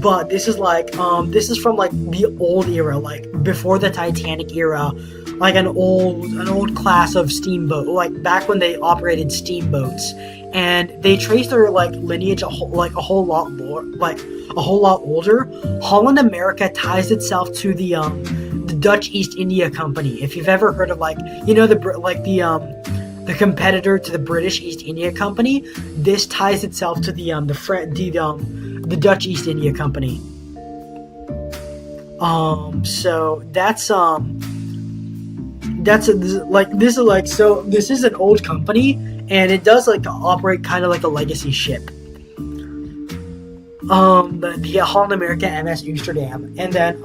But this is from the old era, before the Titanic era, an old class of steamboat, back when they operated steamboats, and they trace their lineage a whole lot older. Holland America ties itself to the Dutch East India Company. If you've ever heard of the competitor to the British East India Company, this ties itself to the Dutch East India Company. So this is an old company, and it does operate kind of like a legacy ship. The Holland America MS Amsterdam, and then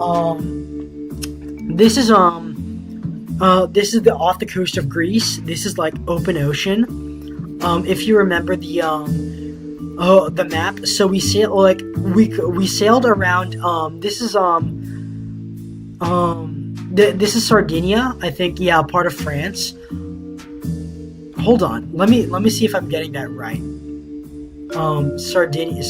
this is the off the coast of Greece. This is open ocean. If you remember the map, so we sailed we sailed around. This is Sardinia, I think. Yeah, part of France. Hold on, let me see if I'm getting that right. Sardinia.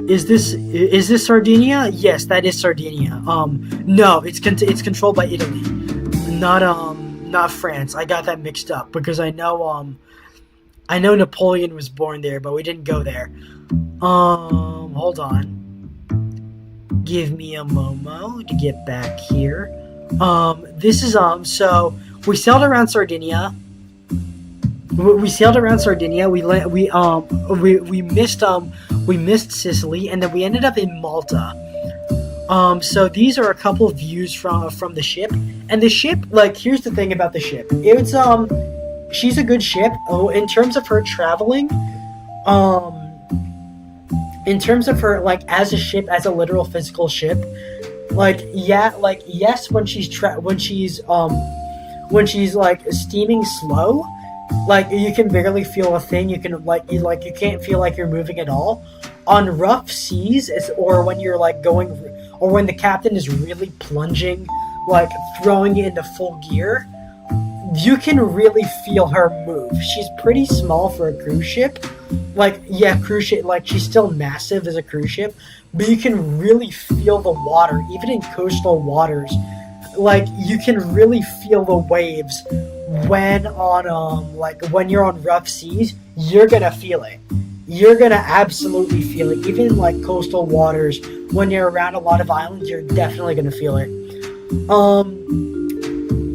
Is this Sardinia? Yes, that is Sardinia. No, it's controlled by Italy, not France. I got that mixed up because I know Napoleon was born there, but we didn't go there. Hold on. Give me a momo to get back here. This is so we sailed around Sardinia. We sailed around Sardinia. We missed Sicily, and then we ended up in Malta. So these are a couple of views from the ship, and the ship, like, here's the thing about the ship. It's she's a good ship. Oh, in terms of her traveling, in terms of her, like, as a ship, as a literal physical ship, like, yeah, like, yes, when she's like steaming slow, like, you can barely feel a thing. You can you can't feel like you're moving at all. On rough seas, or when you're like going, or when the captain is really plunging, like throwing it into full gear, you can really feel her move. She's pretty small for a cruise ship. Like, yeah, cruise ship, like, she's still massive as a cruise ship, but you can really feel the water, even in coastal waters. Like, you can really feel the waves when when you're on rough seas. You're gonna feel it. You're gonna absolutely feel it. Even in, like, coastal waters, when you're around a lot of islands, you're definitely gonna feel it.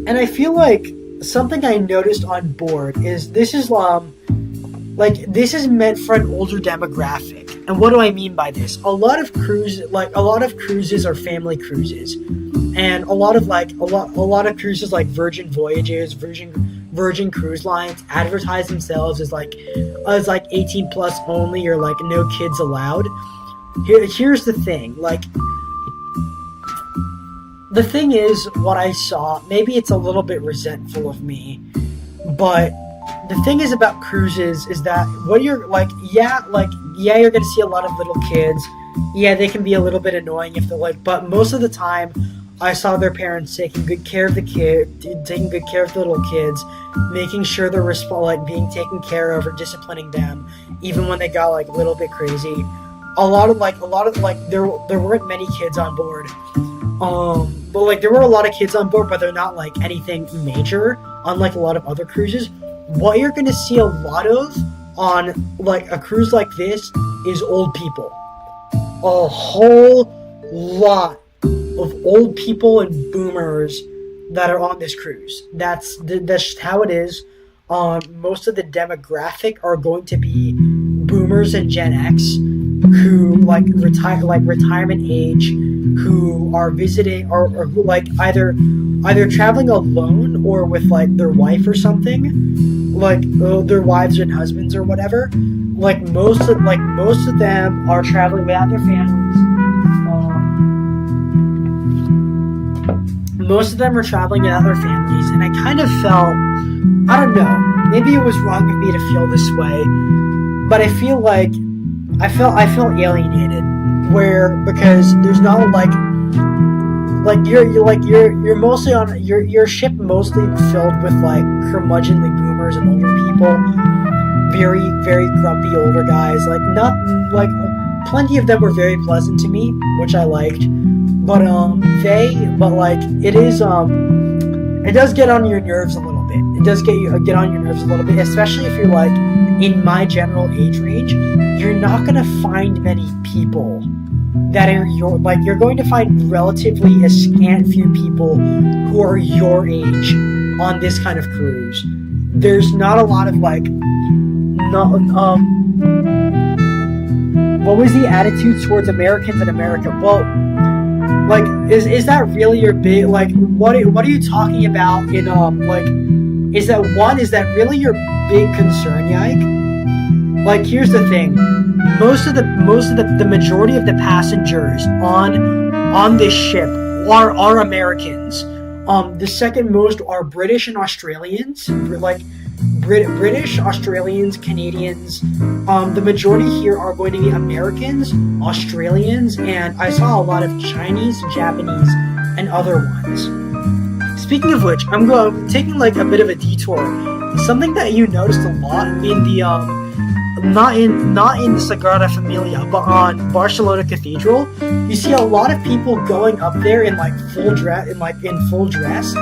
And I feel like something I noticed on board is this is meant for an older demographic. And what do I mean by this? A lot of cruises are family cruises. And a lot of cruises, like Virgin Voyages, Virgin Cruise Lines, advertise themselves as 18 plus only, or like no kids allowed. Here's the thing, like, the thing is, what I saw, maybe it's a little bit resentful of me, but the thing is about cruises is that what you're you're gonna see a lot of little kids. Yeah, they can be a little bit annoying if they're like, but most of the time I saw their parents taking good care of the little kids, making sure they're being taken care of, or disciplining them, even when they got like a little bit crazy. There weren't many kids on board. But like there were a lot of kids on board, but they're not like anything major, unlike a lot of other cruises. What you're gonna see a lot of on like a cruise like this is old people. A whole lot of old people and boomers that are on this cruise. That's just how it is. Most of the demographic are going to be boomers and Gen X, who retirement age, who are visiting, or who like either traveling alone or with like their wife or something, like their wives and husbands or whatever. Like most of them are traveling without their families. Most of them are traveling without their families, and I kind of felt, I don't know, maybe it was wrong of me to feel this way, but I feel like I felt alienated, because there's not you're mostly on your ship mostly filled with like curmudgeonly boomers and older people, very, very grumpy older guys. Like, not like plenty of them were very pleasant to me, which I liked. But it does get on your nerves a little bit. It does get on your nerves a little bit, especially if you're like in my general age range. You're not gonna find many people that are you're going to find relatively a scant few people who are your age on this kind of cruise. There's not a lot of what was the attitude towards Americans in America? Well, like, is that really your big, like, what are you talking about in, is that really your big concern, Yike? Like, here's the thing, the majority of the passengers on this ship are Americans. The second most are British and Australians, like, British, Australians, Canadians. The majority here are going to be Americans, Australians, and I saw a lot of Chinese, Japanese, and other ones. Speaking of which, I'm taking like a bit of a detour. Something that you noticed a lot in not in the Sagrada Familia, but on Barcelona Cathedral, you see a lot of people going up there in like full dress,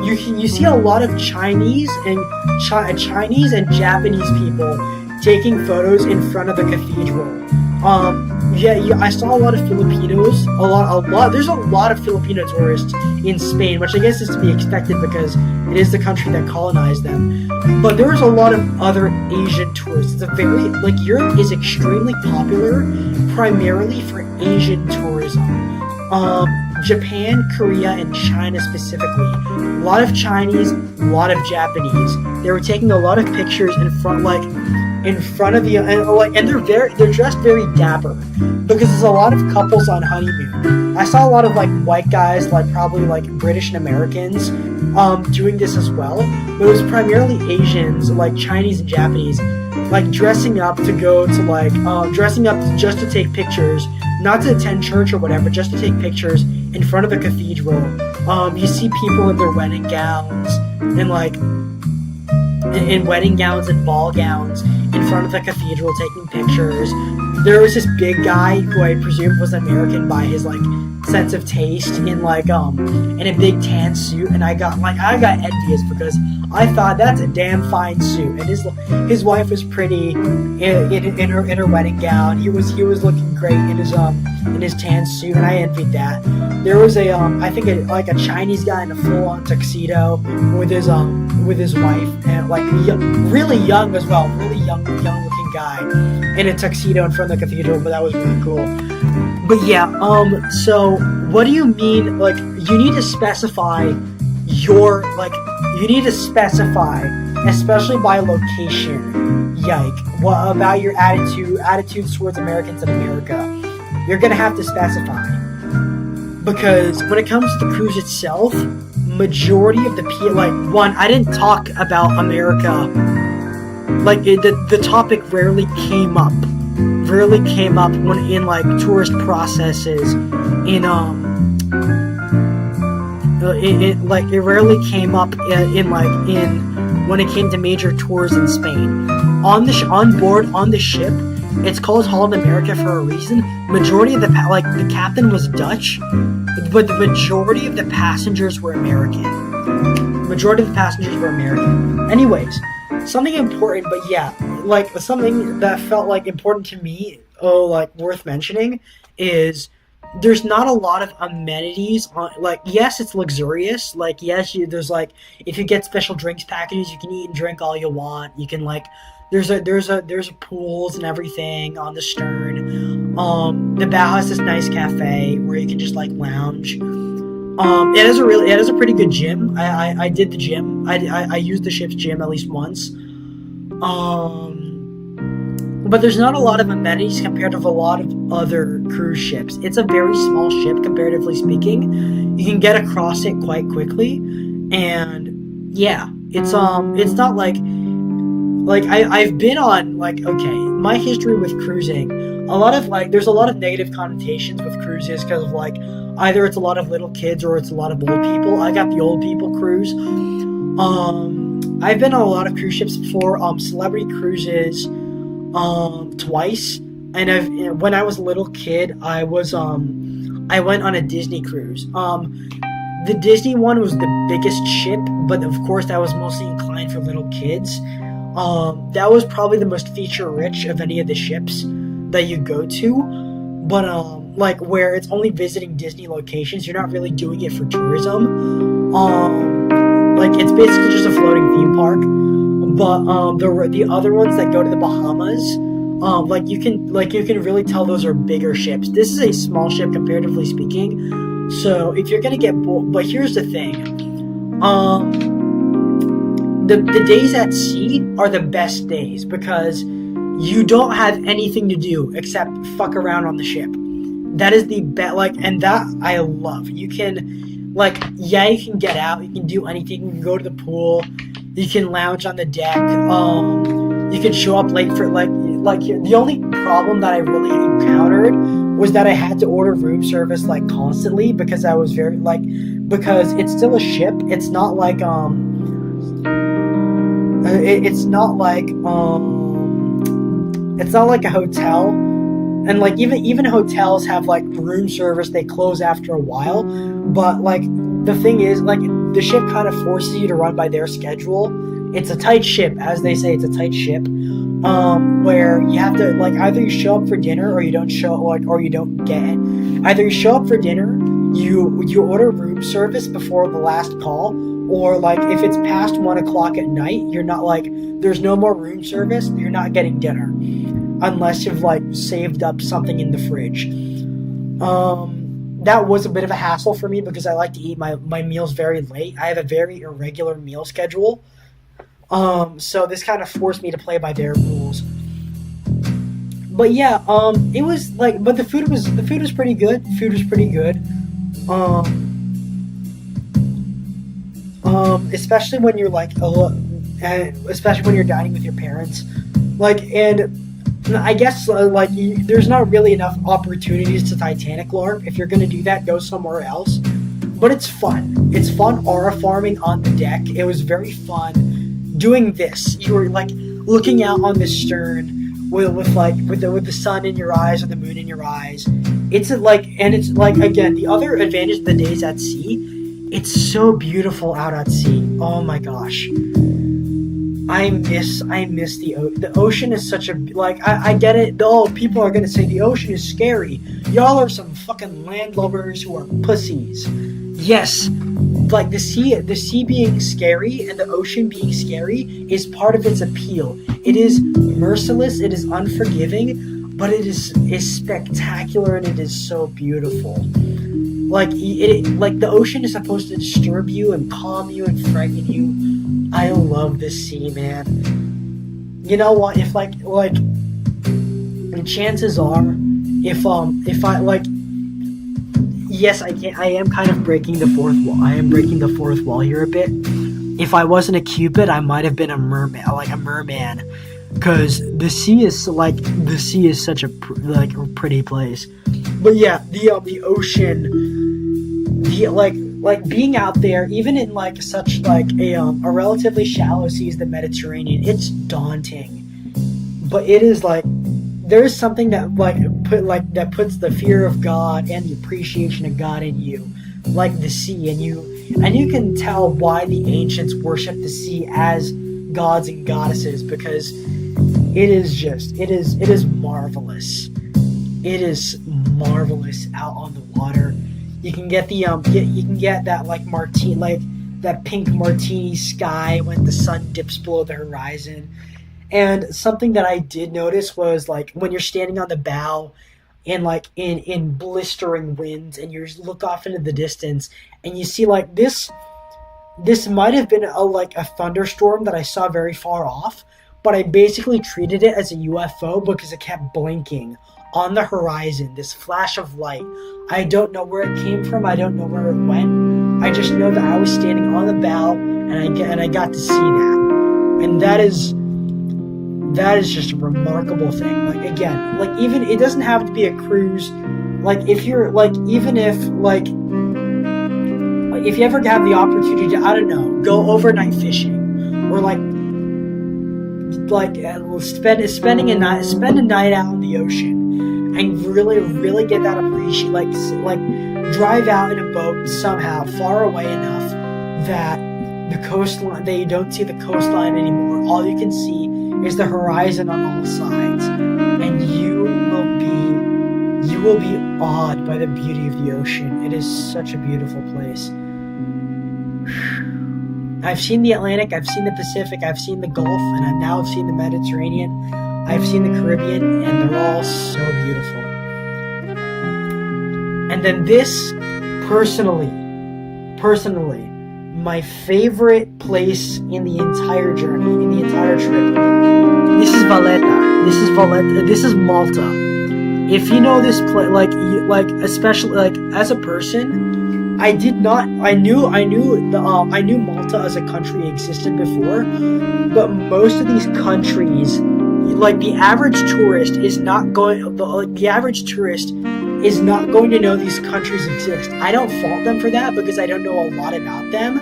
You see a lot of Chinese and Japanese people taking photos in front of the cathedral. I saw a lot of Filipinos. There's a lot of Filipino tourists in Spain, which I guess is to be expected because it is the country that colonized them. But there was a lot of other Asian tourists. Europe is extremely popular, primarily for Asian tourism. Japan, Korea, and China specifically. A lot of Chinese, a lot of Japanese. They were taking a lot of pictures in front of the and they're dressed very dapper because there's a lot of couples on honeymoon. I saw a lot of like white guys, like probably like British and Americans, doing this as well. But it was primarily Asians, like Chinese and Japanese, like dressing up to go to like dressing up just to take pictures, not to attend church or whatever, just to take pictures in front of the cathedral. You see people in their wedding gowns and like in wedding gowns and ball gowns in front of the cathedral taking pictures. There was this big guy who I presume was American by his like sense of taste in like in a big tan suit, and I got envious because I thought that's a damn fine suit, and his wife was pretty in her wedding gown. He was looking great in his tan suit, and I envied that. There was a Chinese guy in a full-on tuxedo with his wife, and like really young as well, really young looking guy in a tuxedo in front of the cathedral. But that was really cool. But yeah, so what do you mean? Like, you need to specify especially by location. Yike. What about your attitudes towards Americans in America? You're gonna have to specify. Because when it comes to the cruise itself, majority of the people, I didn't talk about America. Like, the topic rarely came up when in like tourist processes it rarely came up in when it came to major tours in Spain. On board on the ship, it's called Holland America for a reason. Majority of the captain was Dutch, but the majority of the passengers were American. Anyways, something important, but yeah, like something that felt like important to me, worth mentioning, is there's not a lot of amenities on. Like, yes, it's luxurious. Like, yes, there's like, if you get special drinks packages, you can eat and drink all you want. You can like, there's pools and everything on the stern. The bow has this nice cafe where you can just like lounge. It has a pretty good gym. I did the gym. I used the ship's gym at least once. But there's not a lot of amenities compared to a lot of other cruise ships. It's a very small ship, comparatively speaking. You can get across it quite quickly, and yeah, it's not like I've been on my history with cruising. There's a lot of negative connotations with cruises because of either it's a lot of little kids or it's a lot of old people. I got the old people cruise. I've been on a lot of cruise ships before. Celebrity cruises. Twice, and when I was a little kid, I went on a Disney cruise. The Disney one was the biggest ship, but of course that was mostly inclined for little kids. That was probably the most feature-rich of any of the ships that you go to, but where it's only visiting Disney locations, you're not really doing it for tourism. It's basically just a floating theme park. But the other ones that go to the Bahamas, you can really tell those are bigger ships. This is a small ship comparatively speaking. So if you're gonna get bored, but here's the thing, the days at sea are the best days because you don't have anything to do except fuck around on the ship. That is the best, and that I love. You can, you can get out, you can do anything, you can go to the pool. You can lounge on the deck. You can show up late for the only problem that I really encountered was that I had to order room service constantly because I was very because it's still a ship. It's not It's not like a hotel. And like even hotels have like room service, they close after a while. But like the thing is, like, the ship kind of forces you to run by their schedule. It's a tight ship, as they say, it's a tight ship. Where you have to, like, either you show up for dinner or you don't show, like, or you don't get it. Either you show up for dinner, you order room service before the last call, or like if it's past 1 o'clock at night, you're not, like, there's no more room service, you're not getting dinner unless you've like saved up something in the fridge. That was a bit of a hassle for me because I like to eat my meals very late. I have a very irregular meal schedule. So this kind of forced me to play by their rules. But yeah, it was like, but the food was pretty good. Especially when you're like, especially when you're dining with your parents, like, and I guess there's not really enough opportunities to Titanic LARP. If you're gonna do that, go somewhere else. But it's fun. It's fun aura farming on the deck. It was very fun doing this. You were like looking out on the stern with the sun in your eyes or the moon in your eyes. It's like again, the other advantage of the days at sea, it's so beautiful out at sea. Oh my gosh. I miss the ocean is such a, like, I get it. Oh, people are gonna say the ocean is scary. Y'all are some fucking landlubbers who are pussies. Yes, like the sea being scary and the ocean being scary is part of its appeal. It is merciless, it is unforgiving, but it is spectacular and it is so beautiful. Like the ocean is supposed to disturb you and calm you and frighten you. I love this sea, man. You know what? If and chances are, if I like, yes, I am kind of breaking the fourth wall. I am breaking the fourth wall here a bit. If I wasn't a Cupid, I might have been a merman, because the sea is such a pretty place. But yeah, the ocean, like being out there, even in like such like a relatively shallow sea as the Mediterranean, it's daunting. But it is like, there is something that that puts the fear of God and the appreciation of God in you, like the sea, and you can tell why the ancients worship the sea as gods and goddesses, because it is marvelous. It is marvelous out on the water. You can get you can get that that pink martini sky when the sun dips below the horizon. And something that I did notice was, like, when you're standing on the bow and like in blistering winds and you look off into the distance and you see like this might have been a thunderstorm that I saw very far off, but I basically treated it as a UFO because it kept blinking on the horizon, this flash of light. I don't know where it came from. I don't know where it went. I just know that I was standing on the bow and I got to see that. And that is just a remarkable thing. Like, again, like, even it doesn't have to be a cruise. Like, if you're like, even if like if you ever have the opportunity to, I don't know, go overnight fishing, or spend a night out on the ocean and really get that appreciation, like drive out in a boat somehow far away enough that the coastline, that you don't see the coastline anymore. All you can see is the horizon on all sides, and you will be awed by the beauty of the ocean. It is such a beautiful place. I've seen the Atlantic, I've seen the Pacific, I've seen the Gulf, and I've seen the Mediterranean, I've seen the Caribbean, and they're all so beautiful. And then this, personally, my favorite place in the entire journey, in the entire trip, this is Valletta. This is Malta. If you know this place, especially like as a person, I knew Malta as a country existed before, but most of these countries, like the average tourist is not going to know these countries exist. I don't fault them for that because I don't know a lot about them.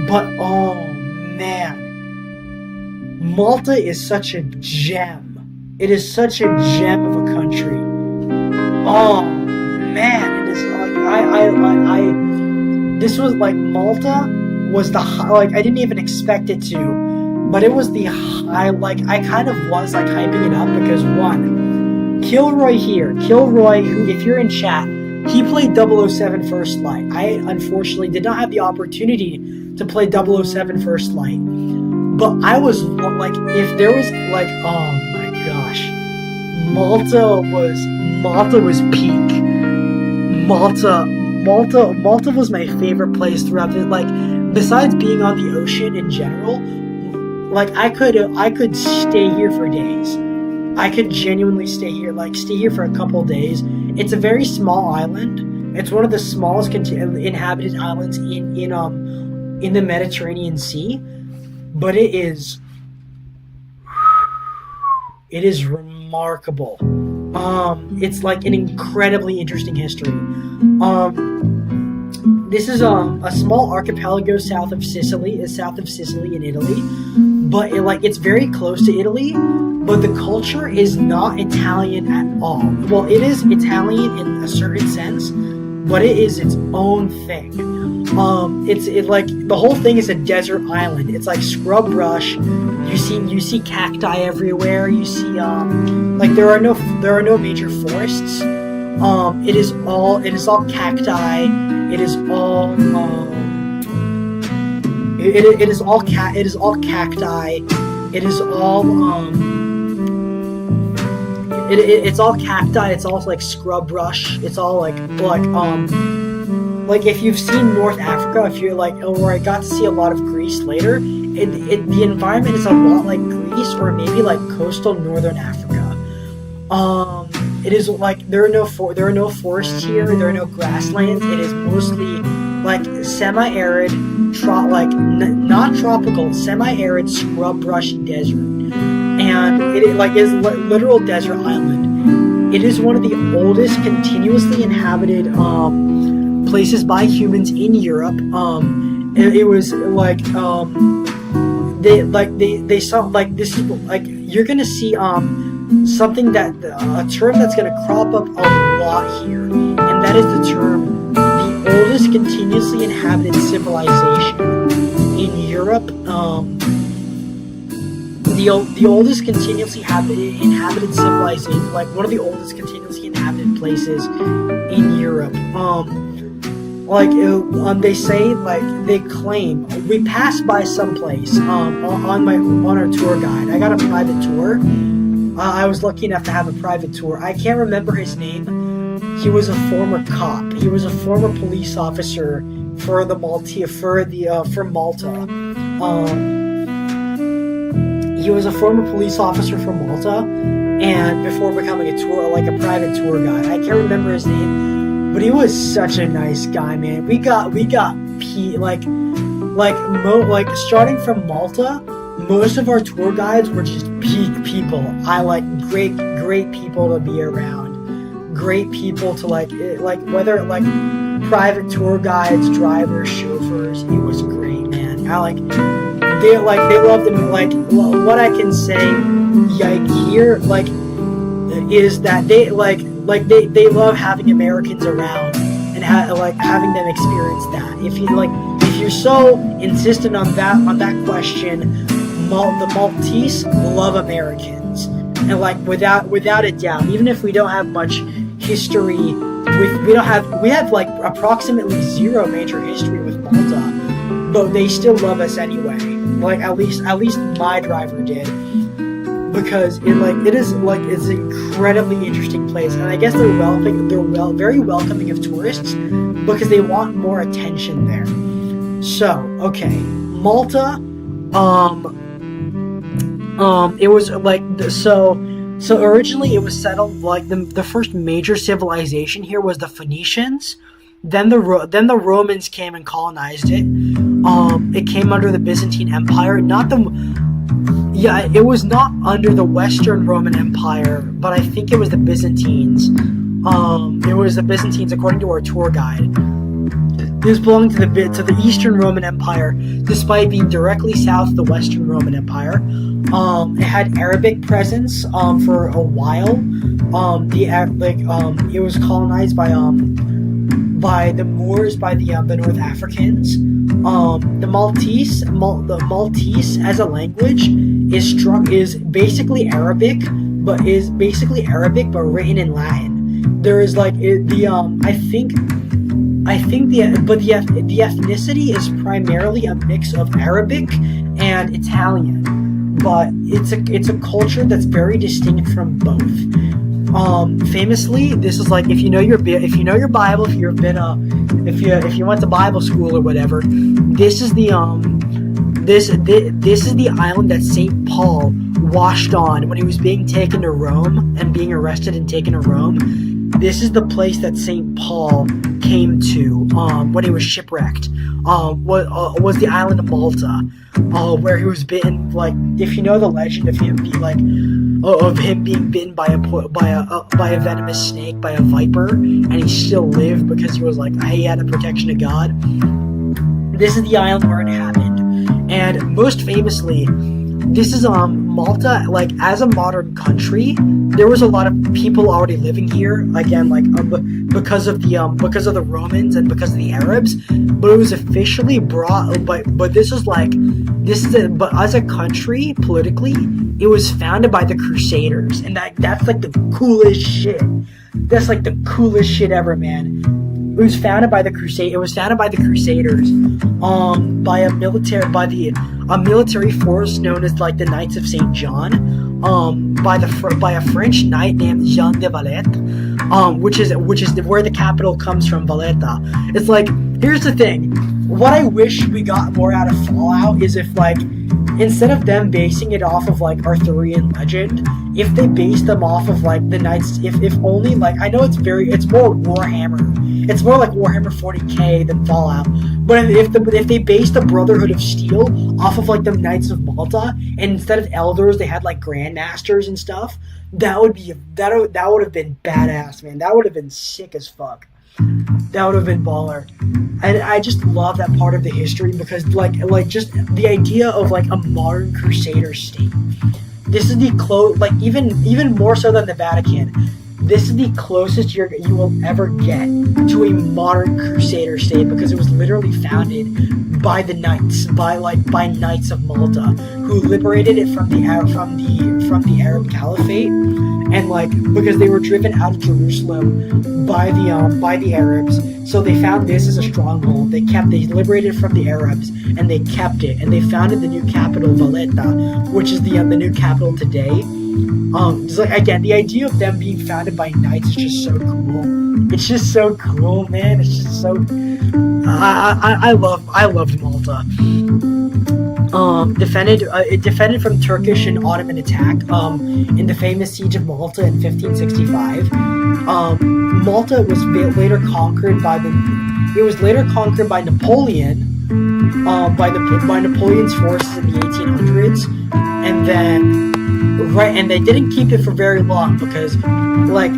But oh man, Malta is such a gem. It is such a gem of a country. Oh man, it is like I this was like Malta was like I didn't even expect it to, but it was the high. Like I kind of was like hyping it up because one, Kilroy, who if you're in chat, he played 007 First Light. I unfortunately did not have the opportunity to play 007 First Light, but I was like, if there was like, oh my gosh, Malta was peak. Malta was my favorite place throughout it. Like, besides being on the ocean in general, like I could stay here for days. I could genuinely stay here for a couple days. It's a very small island. It's one of the smallest inhabited islands in the Mediterranean Sea, but it is remarkable. It's like an incredibly interesting history. This is a small archipelago south of Sicily in Italy, but it's very close to Italy. But the culture is not Italian at all. Well, it is Italian in a certain sense, but it is its own thing. The whole thing is a desert island. It's like scrub brush. You see cacti everywhere. You see there are no major forests. It is all cacti. It is all cacti. It is all cacti. It's all like scrub brush. It's all like if you've seen North Africa, if you're like, or I got to see a lot of Greece later, the environment is a lot like Greece or maybe like coastal northern Africa. It is like there are no forests here. There are no grasslands. It is mostly like semi-arid, not tropical, semi-arid scrub brush desert, and it is literal desert island. It is one of the oldest continuously inhabited places by humans in Europe. It was they saw like this is like you're gonna see something that a term that's gonna crop up a lot here, and that is the term the oldest continuously inhabited civilization in Europe. The oldest continuously inhabited civilization, like one of the oldest continuously inhabited places in Europe. They say, they claim, we passed by some place on our tour guide. I got a private tour. I was lucky enough to have a private tour. I can't remember his name. He was a former cop. He was a former police officer for Malta. He was a former police officer from Malta, and before becoming a private tour guide. I can't remember his name, but he was such a nice guy, man. We got starting from Malta, most of our tour guides were just peak people. I like great people to be around, great people to whether private tour guides, drivers, chauffeurs. It was great, man. They loved them. What I can say here is that they love having Americans around and having them experience that. If you're so insistent on that question, the Maltese love Americans, and without a doubt, even if we don't have much history we have approximately zero major history with Malta, but they still love us anyway. At least my driver did, because it's an incredibly interesting place, and I guess they're very welcoming of tourists because they want more attention there. So, okay, Malta, it was so originally it was settled, the first major civilization here was the Phoenicians. Then the Romans came and colonized it. It came under the Byzantine Empire. It was not under the Western Roman Empire, but I think it was the Byzantines. It was the Byzantines, according to our tour guide. This belonged to the Eastern Roman Empire, despite being directly south of the Western Roman Empire. It had Arabic presence for a while. It was colonized by the Moors, by the North Africans. The Maltese as a language is basically Arabic, but written in Latin. There is like the ethnicity is primarily a mix of Arabic and Italian, but it's a culture that's very distinct from both. Famously, this is like if you know your Bible, if you went to Bible school or whatever, this is the island that Saint Paul washed on when he was being taken to Rome and being arrested and taken to Rome. This is the place that Saint Paul came to when he was shipwrecked. Was the island of Malta, where he was bitten. Like, if you know the legend of him being bitten by a venomous snake, by a viper, and he still lived because he had the protection of God. This is the island where it happened, and most famously, this is Malta. Like, as a modern country, there was a lot of people already living here. Again, because of the Romans and because of the Arabs, but it was officially brought. But as a country politically, it was founded by the Crusaders, and that's like the coolest shit. That's like the coolest shit ever, man. It was founded by the Crusaders, by a military force known as like the Knights of Saint John, by a French knight named Jean de Valette, which is where the capital comes from, Valletta. It's like, here's the thing. What I wish we got more out of Fallout is if, like, instead of them basing it off of like Arthurian legend, if they based them off of like the Knights, if only, like, I know it's more Warhammer. It's more like Warhammer 40k than Fallout. But if they based the Brotherhood of Steel off of like the Knights of Malta, and instead of elders they had like grandmasters and stuff, that would have been badass, man. That would have been sick as fuck. That would have been baller. And I just love that part of the history because like just the idea of like a modern Crusader state. This is the even more so than the Vatican. This is the closest you will ever get to a modern Crusader state, because it was literally founded by the knights, by Knights of Malta, who liberated it from the Arab Caliphate, and like because they were driven out of Jerusalem by the Arabs, so they found this as a stronghold. They liberated it from the Arabs, and they kept it, and they founded the new capital, Valletta, which is the new capital today. Just like, again, the idea of them being founded by knights is just so cool. It's just so cool, man. It's just so. I loved Malta. It defended from Turkish and Ottoman attack. In the famous siege of Malta in 1565. Malta was later conquered by Napoleon. By Napoleon's forces in the 1800s, and then. Right, and they didn't keep it for very long because, like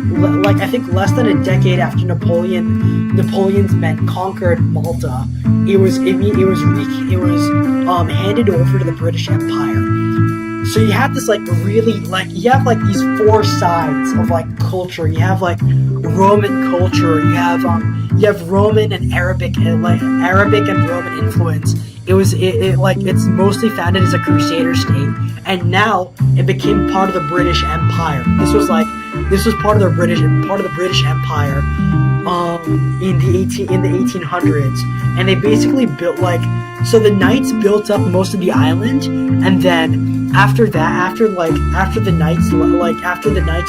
I think less than a decade after Napoleon's men conquered Malta, it was handed over to the British Empire. So you have this you have these four sides of like culture. You have like Roman culture. You have Roman and Arabic and Roman influence. It's mostly founded as a Crusader state, and now it became part of the British Empire. This was part of the British Empire in the 1800s, and they basically built so the Knights built up most of the island, and then after the Knights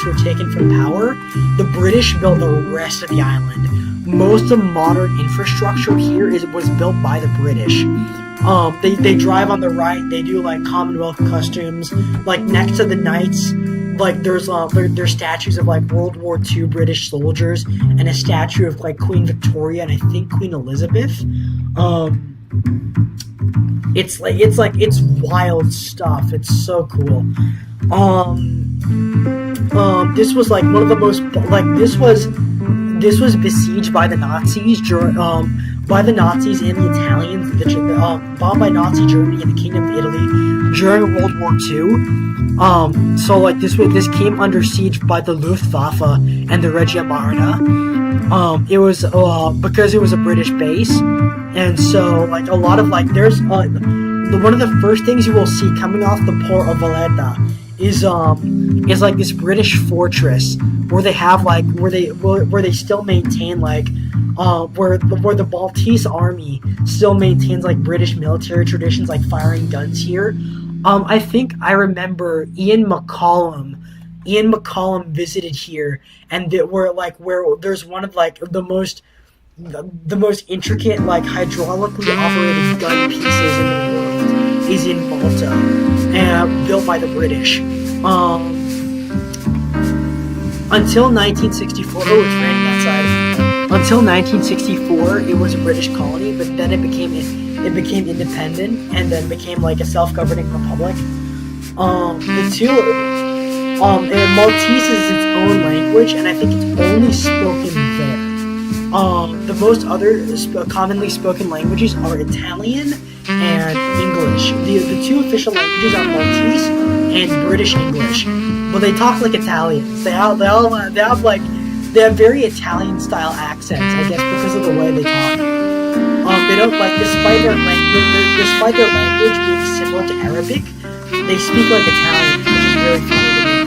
were taken from power, the British built the rest of the island. Most of modern infrastructure here was built by the British. They drive on the right. They do like Commonwealth customs. Like next to the Knights, like there's statues of like World War II British soldiers and a statue of like Queen Victoria and I think Queen Elizabeth. It's wild stuff. It's so cool. This was like one of the most this was besieged by the Nazis by the Nazis and the Italians, bombed by Nazi Germany and the Kingdom of Italy during World War II. So like this came under siege by the Luftwaffe and the Regia Marina. It was because it was a British base, and so like a lot of like there's one of the first things you will see coming off the port of Valletta is like this British fortress where they have like where they still maintain like where the Maltese army still maintains like British military traditions, like firing guns here. I think I remember Ian McCallum visited here, and where there's one of like the most intricate like hydraulically operated gun pieces in the world is in Malta, and built by the British. Until 1964, it's raining outside. Until 1964, it was a British colony, but then it became independent and then became like a self-governing republic. And Maltese is its own language, and I think it's only spoken there. The most other commonly spoken languages are Italian and English. The two official languages are Maltese and British English, but they talk like Italians. They have very Italian style accents, I guess, because of the way they talk. They don't like, despite their language being similar to Arabic, they speak like Italian, which is really funny to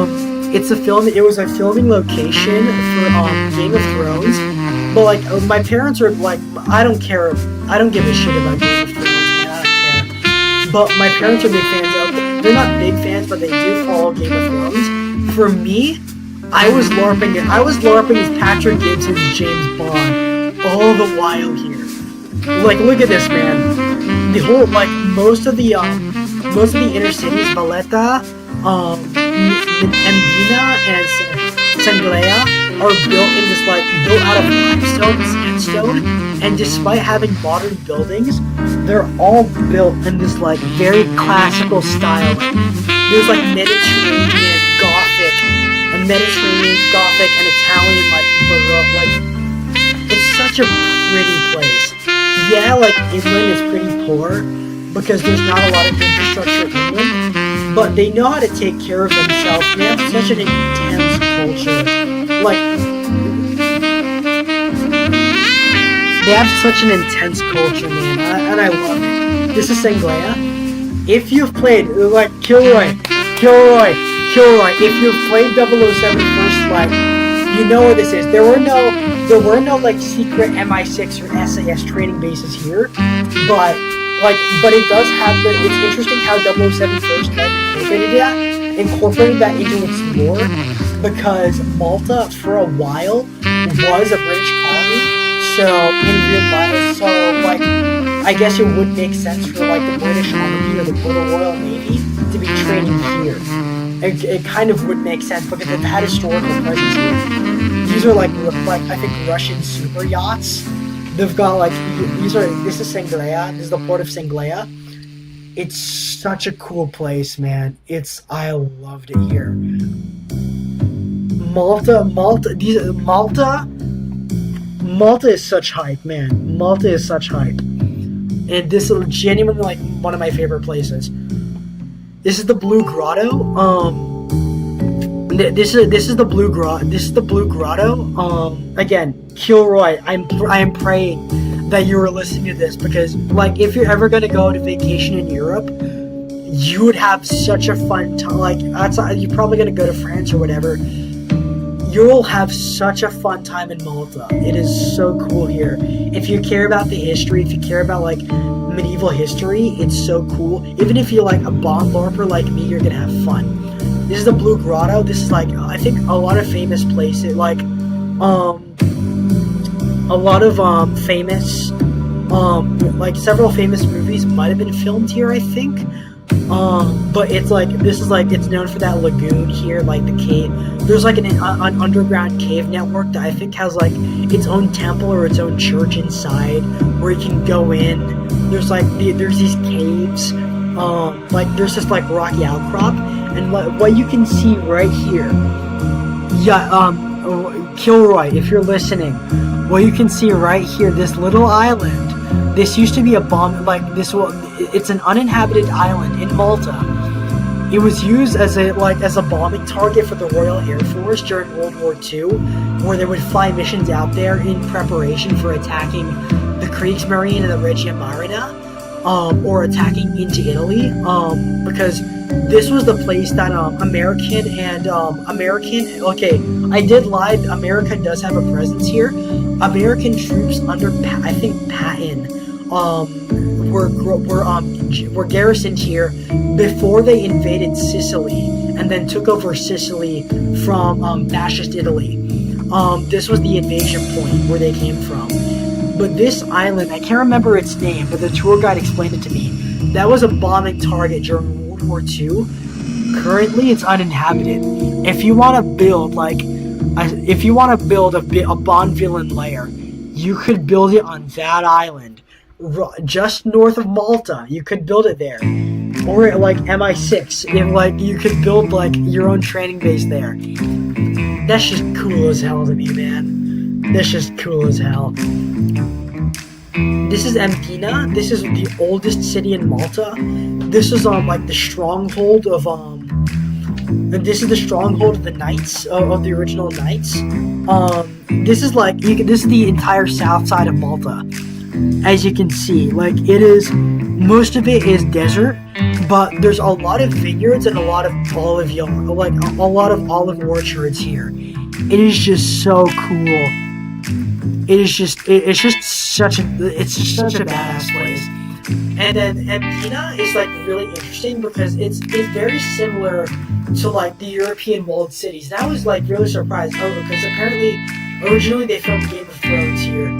me. It was a filming location for Game of Thrones, but like my parents are like, I don't give a shit about Game of Thrones, man, I don't care. But my parents are big fans of. They're not big fans, but they do follow Game of Thrones. For me, I was LARPing as Patrick Gibson's James Bond all the while here. Like, look at this, man. The whole most of the inner cities, Valletta, Mdina, and Sanglea are built out of limestone and sandstone, and despite having modern buildings, they're all built in this like very classical style. There's like Mediterranean Gothic and Italian like Baroque. It's such a pretty place. Yeah, like England is pretty poor because there's not a lot of infrastructure in England, but they know how to take care of themselves. They have such an intense culture. They have such an intense culture, man, and I love it. This is Sanglea. If you've played, like, Kilroy, if you've played 007 First Light, you know where this is. There were no like secret MI6 or SAS training bases here, but it does have it's interesting how 007 First Light incorporated that into its lore, because Malta for a while was a British colony, so in real life, I guess it would make sense for like the British Army or the Royal Navy to be training here. It kind of would make sense because they've had historical presence here. These are like I think Russian super yachts. They've got this is Sanglea. This is the port of Sanglea. It's such a cool place, man. I loved it here. Malta is such hype, man. Malta is such hype. And this is genuinely like one of my favorite places. This is the Blue Grotto. This is the Blue Grotto. This is the Blue Grotto. Again, Kilroy. I am praying that you were listening to this, because like if you're ever gonna go to vacation in Europe, you would have such a fun time. Like you're probably gonna go to France or whatever. You'll have such a fun time in Malta. It is so cool here. If you care about the history, if you care about like medieval history, it's so cool. Even if you're like a Bond LARPer like me, you're gonna have fun. This is the Blue Grotto. This is like, I think a lot of famous places, like a lot of famous like several famous movies might have been filmed here, I think. But it's like, this is like, it's known for that lagoon here, like the cave. There's like an underground cave network that I think has like its own temple or its own church inside where you can go in. There's like there's these caves, like there's this like rocky outcrop, and what you can see right here, Kilroy, if you're listening, what you can see right here, this little island, this used to be a bomb, it's an uninhabited island in Malta. It was used as a bombing target for the Royal Air Force during World War II, where they would fly missions out there in preparation for attacking the Kriegsmarine and the Regia Marina, or attacking into Italy, because this was the place that I did lie, America does have a presence here. American troops under I think Patton were garrisoned here before they invaded Sicily and then took over Sicily from fascist Italy. This was the invasion point where they came from. But this island, I can't remember its name, but the tour guide explained it to me. That was a bombing target during World War II. Currently, it's uninhabited. If you want to build a Bond villain lair, you could build it on that island, just north of Malta. You could build it there, or like MI6. If you could build your own training base there. That's just cool as hell to me, man. That's just cool as hell. This is Mdina. This is the oldest city in Malta. This is the stronghold of this is the stronghold of the knights of the original knights. This is this is the entire south side of Malta. As you can see, most of it is desert, but there's a lot of vineyards and a lot of olive orchards here. It is just so cool. It's just such a badass place. And then Mdina is really interesting because it's very similar to the European walled cities. And I was really surprised. Because apparently originally they filmed Game of Thrones here.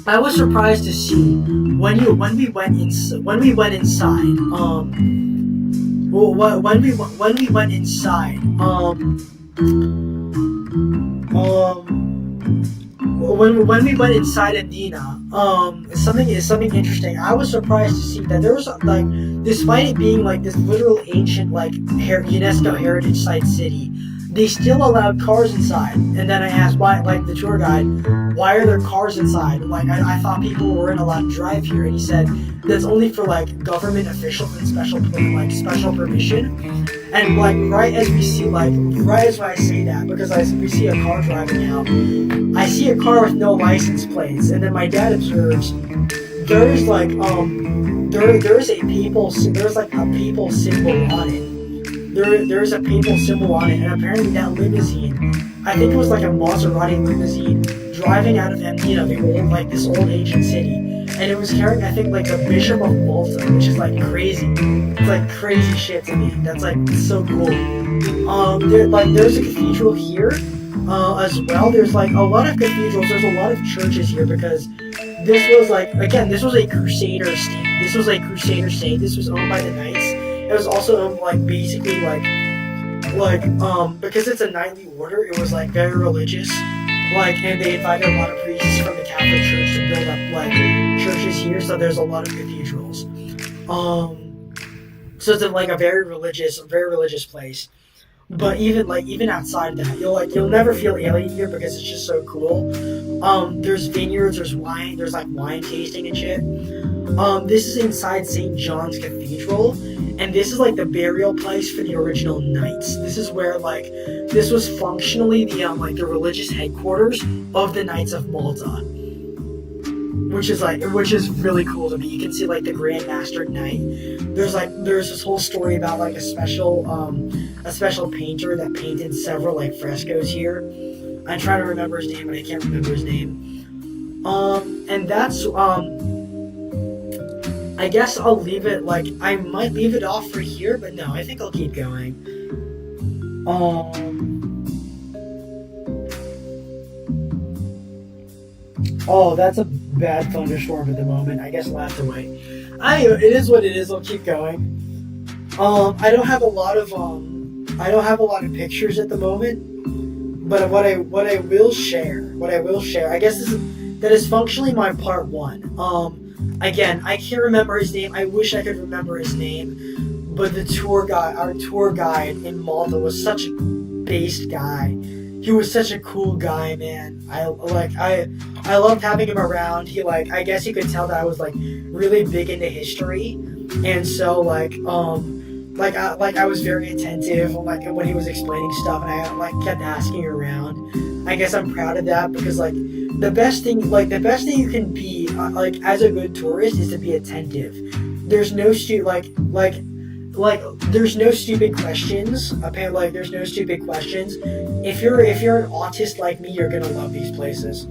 I was surprised to see when we went inside. When we went inside. When we went inside Mdina, something interesting. I was surprised to see that there was despite it being this literal ancient UNESCO heritage site city, they still allowed cars inside. And then I asked the tour guide, why are there cars inside? I thought people weren't allowed to drive here, and he said that's only for government officials and special permission. And right as we see right as I say that, because we see a car driving out, I see a car with no license plates, and then my dad observes there's there's a papal symbol on it. There's a papal symbol on it, and apparently that limousine, I think it was a Maserati limousine, driving out of Mdina, this old ancient city, and it was carrying, I think, the Bishop of Malta, which is crazy. It's crazy shit to me. That's so cool. There's a cathedral here as well. There's a lot of cathedrals. There's a lot of churches here because this was this was a Crusader state. This was owned by the Knights. It was also owned basically because it's a knightly order. It was very religious. And they invited a lot of priests from the Catholic Church to build up churches here. So there's a lot of cathedrals. So it's a very religious place. But even outside that, you'll never feel alien here because it's just so cool. There's vineyards, there's wine tasting and shit. This is inside St. John's Cathedral, and this is the burial place for the original knights. This is where this was functionally the the religious headquarters of the Knights of Malta. Which is really cool to me. You can see the Grand Master Knight. There's this whole story about a special painter that painted several frescoes here. I'm trying to remember his name, but I can't remember his name. And that's I guess I'll leave it I might leave it off for here, but no, I think I'll keep going. Oh, that's a bad thunderstorm at the moment. I guess I'll have to wait. It is what it is. I'll keep going. I don't have a lot of pictures at the moment, but what I will share, I guess that is functionally my part one. Again, I can't remember his name. I wish I could remember his name, but our tour guide in Malta was such a based guy. He was such a cool guy, man. I loved having him around. He I guess you could tell that I was really big into history, and so I was very attentive when he was explaining stuff, and I kept asking around. I guess I'm proud of that because the best thing you can be as a good tourist is to be attentive. There's no there's no stupid questions. Apparently, there's no stupid questions. If you're an autist like me, you're gonna love these places.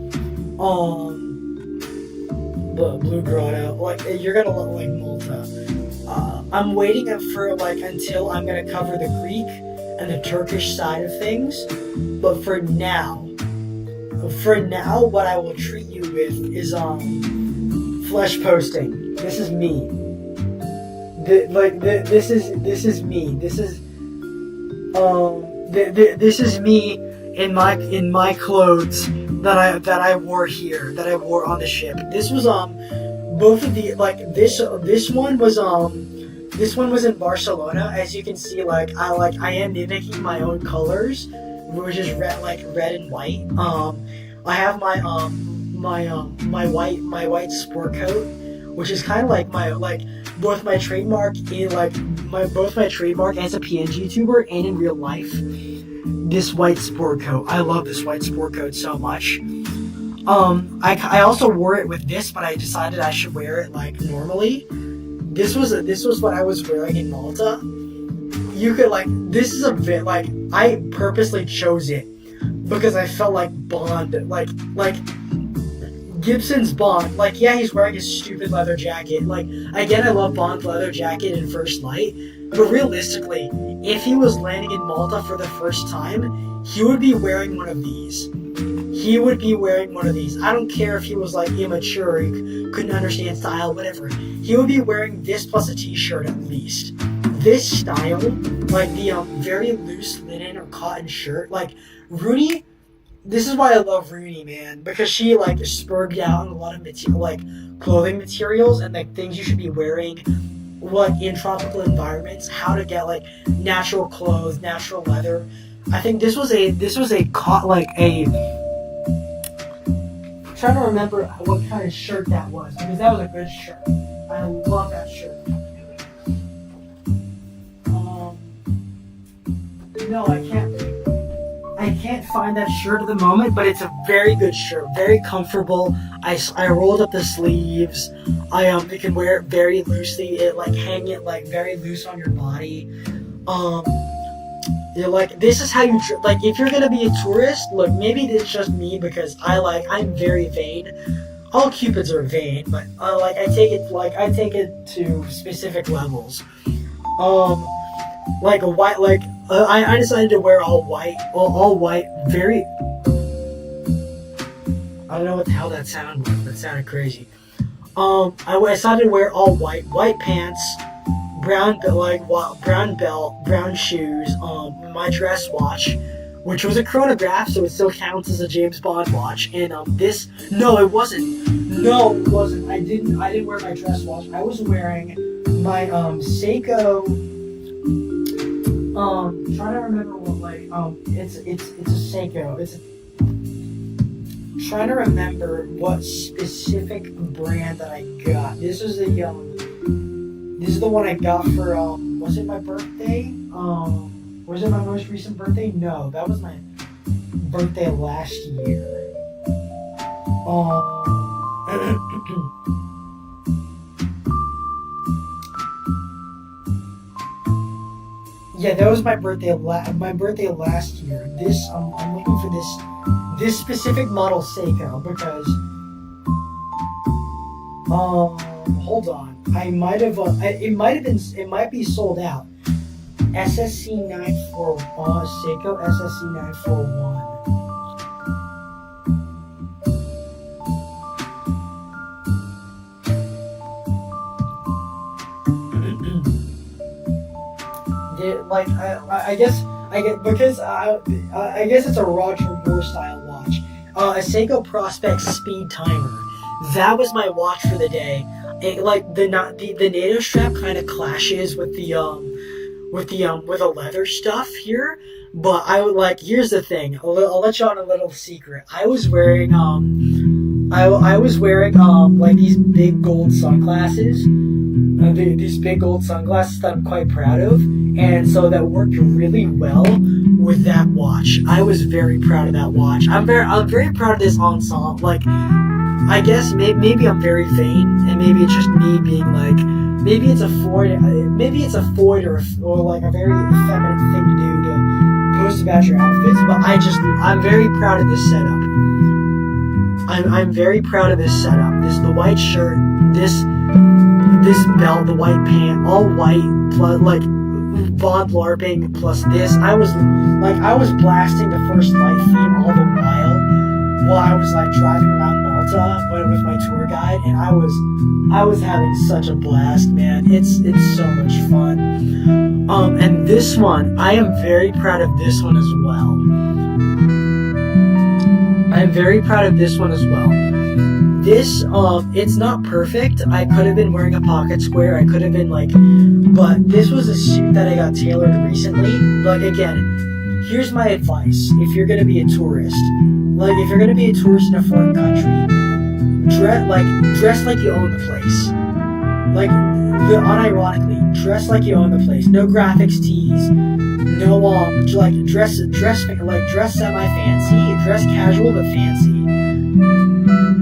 Blue Grotto, you're gonna love Malta. I'm waiting for until I'm gonna cover the Greek and the Turkish side of things. But for now, what I will treat you with is flesh posting. This is me. This is me. This is me in my clothes that I wore here, that I wore on the ship. This was both of the this one was in Barcelona. As you can see, I am mimicking my own colors, which is red and white. I have my white sport coat, which is kind of both my trademark as a PNG YouTuber and in real life. This white sport coat. I love this white sport coat so much. I also wore it with this, but I decided I should wear it normally. This was what I was wearing in Malta. You could this is a bit I purposely chose it because I felt like Bond, Gibson's Bond. Yeah, he's wearing his stupid leather jacket. Again, I love Bond's leather jacket in First Light, but realistically, if he was landing in Malta for the first time, he would be wearing one of these. I don't care if he was immature, he couldn't understand style, whatever. He would be wearing this plus a t-shirt at least. This style, the very loose linen or cotton shirt, Rooney. This is why I love Rooney, man, because she spurred out on a lot of clothing materials and things you should be wearing in tropical environments, how to get natural clothes, natural leather. I think this was a trying to remember what kind of shirt that was, because that was a good shirt. I love that shirt. No, I can't find that shirt at the moment, but it's a very good shirt, very comfortable. I rolled up the sleeves. You can wear it very loosely. Hang it very loose on your body. This is how you if you're gonna be a tourist. Look, maybe it's just me because I'm very vain. All Cupids are vain, but I take it to specific levels. I decided to wear all white, very. I don't know what the hell that sound was. That sounded crazy. I decided to wear all white pants, brown belt, brown shoes, my dress watch, which was a chronograph, so it still counts as a James Bond watch. And no, it wasn't. I didn't wear my dress watch. I was wearing my Seiko. Trying to remember what it's a Seiko. Trying to remember what specific brand that I got. This is the one I got for was it my birthday? Was it my most recent birthday? No, that was my birthday last year. Yeah, that was my birthday. My birthday last year. I'm looking for this specific model Seiko because hold on. It might be sold out. SSC 941 Seiko SSC 941. I guess it's a Roger Moore style watch. A Seiko Prospect Speed Timer. That was my watch for the day. The NATO strap kind of clashes with with the leather stuff here. But I would like. Here's the thing. I'll let you on a little secret. I was wearing I was wearing like these big gold sunglasses. These big gold sunglasses that I'm quite proud of, and so that worked really well with that watch. I was very proud of that watch. I'm very proud of this ensemble. Like, I guess maybe I'm very vain, and maybe it's just me being like, maybe it's a foid or like a very effeminate thing to do to post about your outfits. But I'm very proud of this setup. I'm very proud of this setup. The white shirt, this belt, the white pant, all white, plus like Bond LARPing plus this. I was blasting the First Light theme all the while I was like driving around Malta with my tour guide, and I was having such a blast, man. It's so much fun. And this one, I am very proud of this one as well. I'm very proud of this one as well. This, it's not perfect. I could have been wearing a pocket square. I could have been like, but this was a suit that I got tailored recently. Like, again, here's my advice. If you're gonna be a tourist, in a foreign country, dress like you own the place. Like, unironically, dress like you own the place. No graphics tees. No, dress semi-fancy. Dress casual but fancy.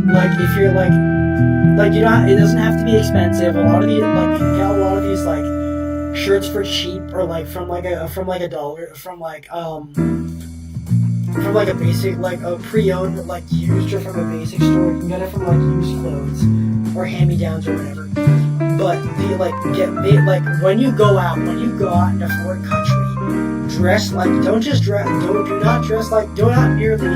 Like, if you're like you know, it doesn't have to be expensive. A lot of these, like, you can get a lot of these like shirts for cheap, or like from like a dollar, from like a basic, like a pre-owned, like used, or from a basic store. You can get it from like used clothes or hand-me-downs or whatever. But when you go out in a foreign country, dress like, do not merely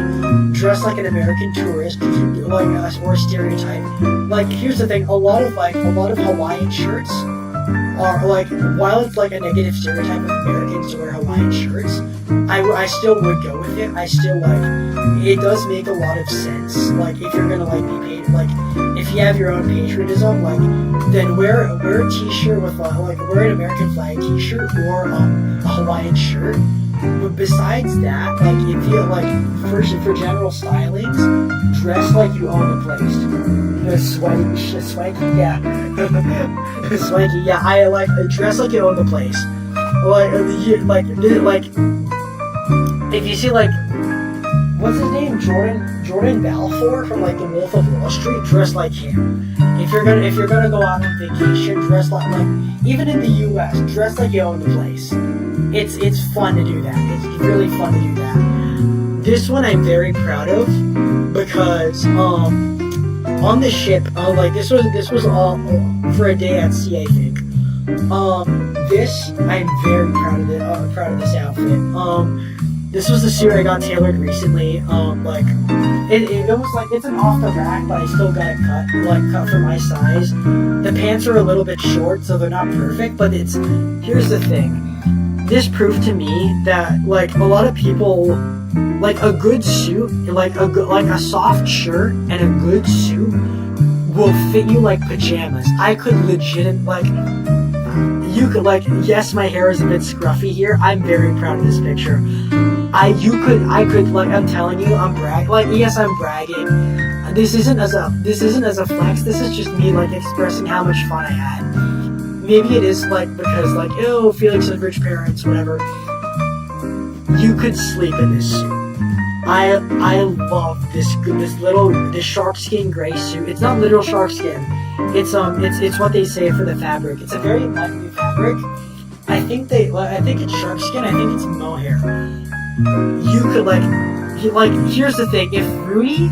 dress like an American tourist, like or stereotype. Like, here's the thing, a lot of Hawaiian shirts are like, while it's like a negative stereotype of Americans to wear Hawaiian shirts, I still would go with it. I still it does make a lot of sense. Like, if you're gonna like be paid, like if you have your own patriotism, like, then wear a t-shirt with wear an American flag t-shirt or a Hawaiian shirt. But besides that, like, if you like for general stylings, dress like you own the place. Swanky, yeah. Swanky, yeah. I like dress like you own the place. Like if you see like, what's his name, Jordan Balfour from like The Wolf of Wall Street, dress like him. If you're gonna go out on vacation, dress like even in the U.S., dress like you own the place. It's fun to do that. It's really fun to do that. This one I'm very proud of because on the ship, like this was all for a day at sea, I think. This I'm very proud of this outfit. This was the suit I got tailored recently. It was like, it's an off the rack, but I still got it cut for my size. The pants are a little bit short, so they're not perfect. But here's the thing. This proved to me that like a lot of people, like a good suit, like a soft shirt and a good suit will fit you like pajamas. I could yes, my hair is a bit scruffy here. I'm very proud of this picture. I could I'm telling you, I'm bragging. Like, yes, I'm bragging. This isn't as a flex. This is just me like expressing how much fun I had. Maybe it is like because like, oh, Felix has rich parents, whatever. You could sleep in this suit. I love this sharkskin gray suit. It's not literal sharkskin. It's what they say for the fabric. It's a very lightly fabric. I think it's sharkskin. I think it's mohair. You could here's the thing. If Rudy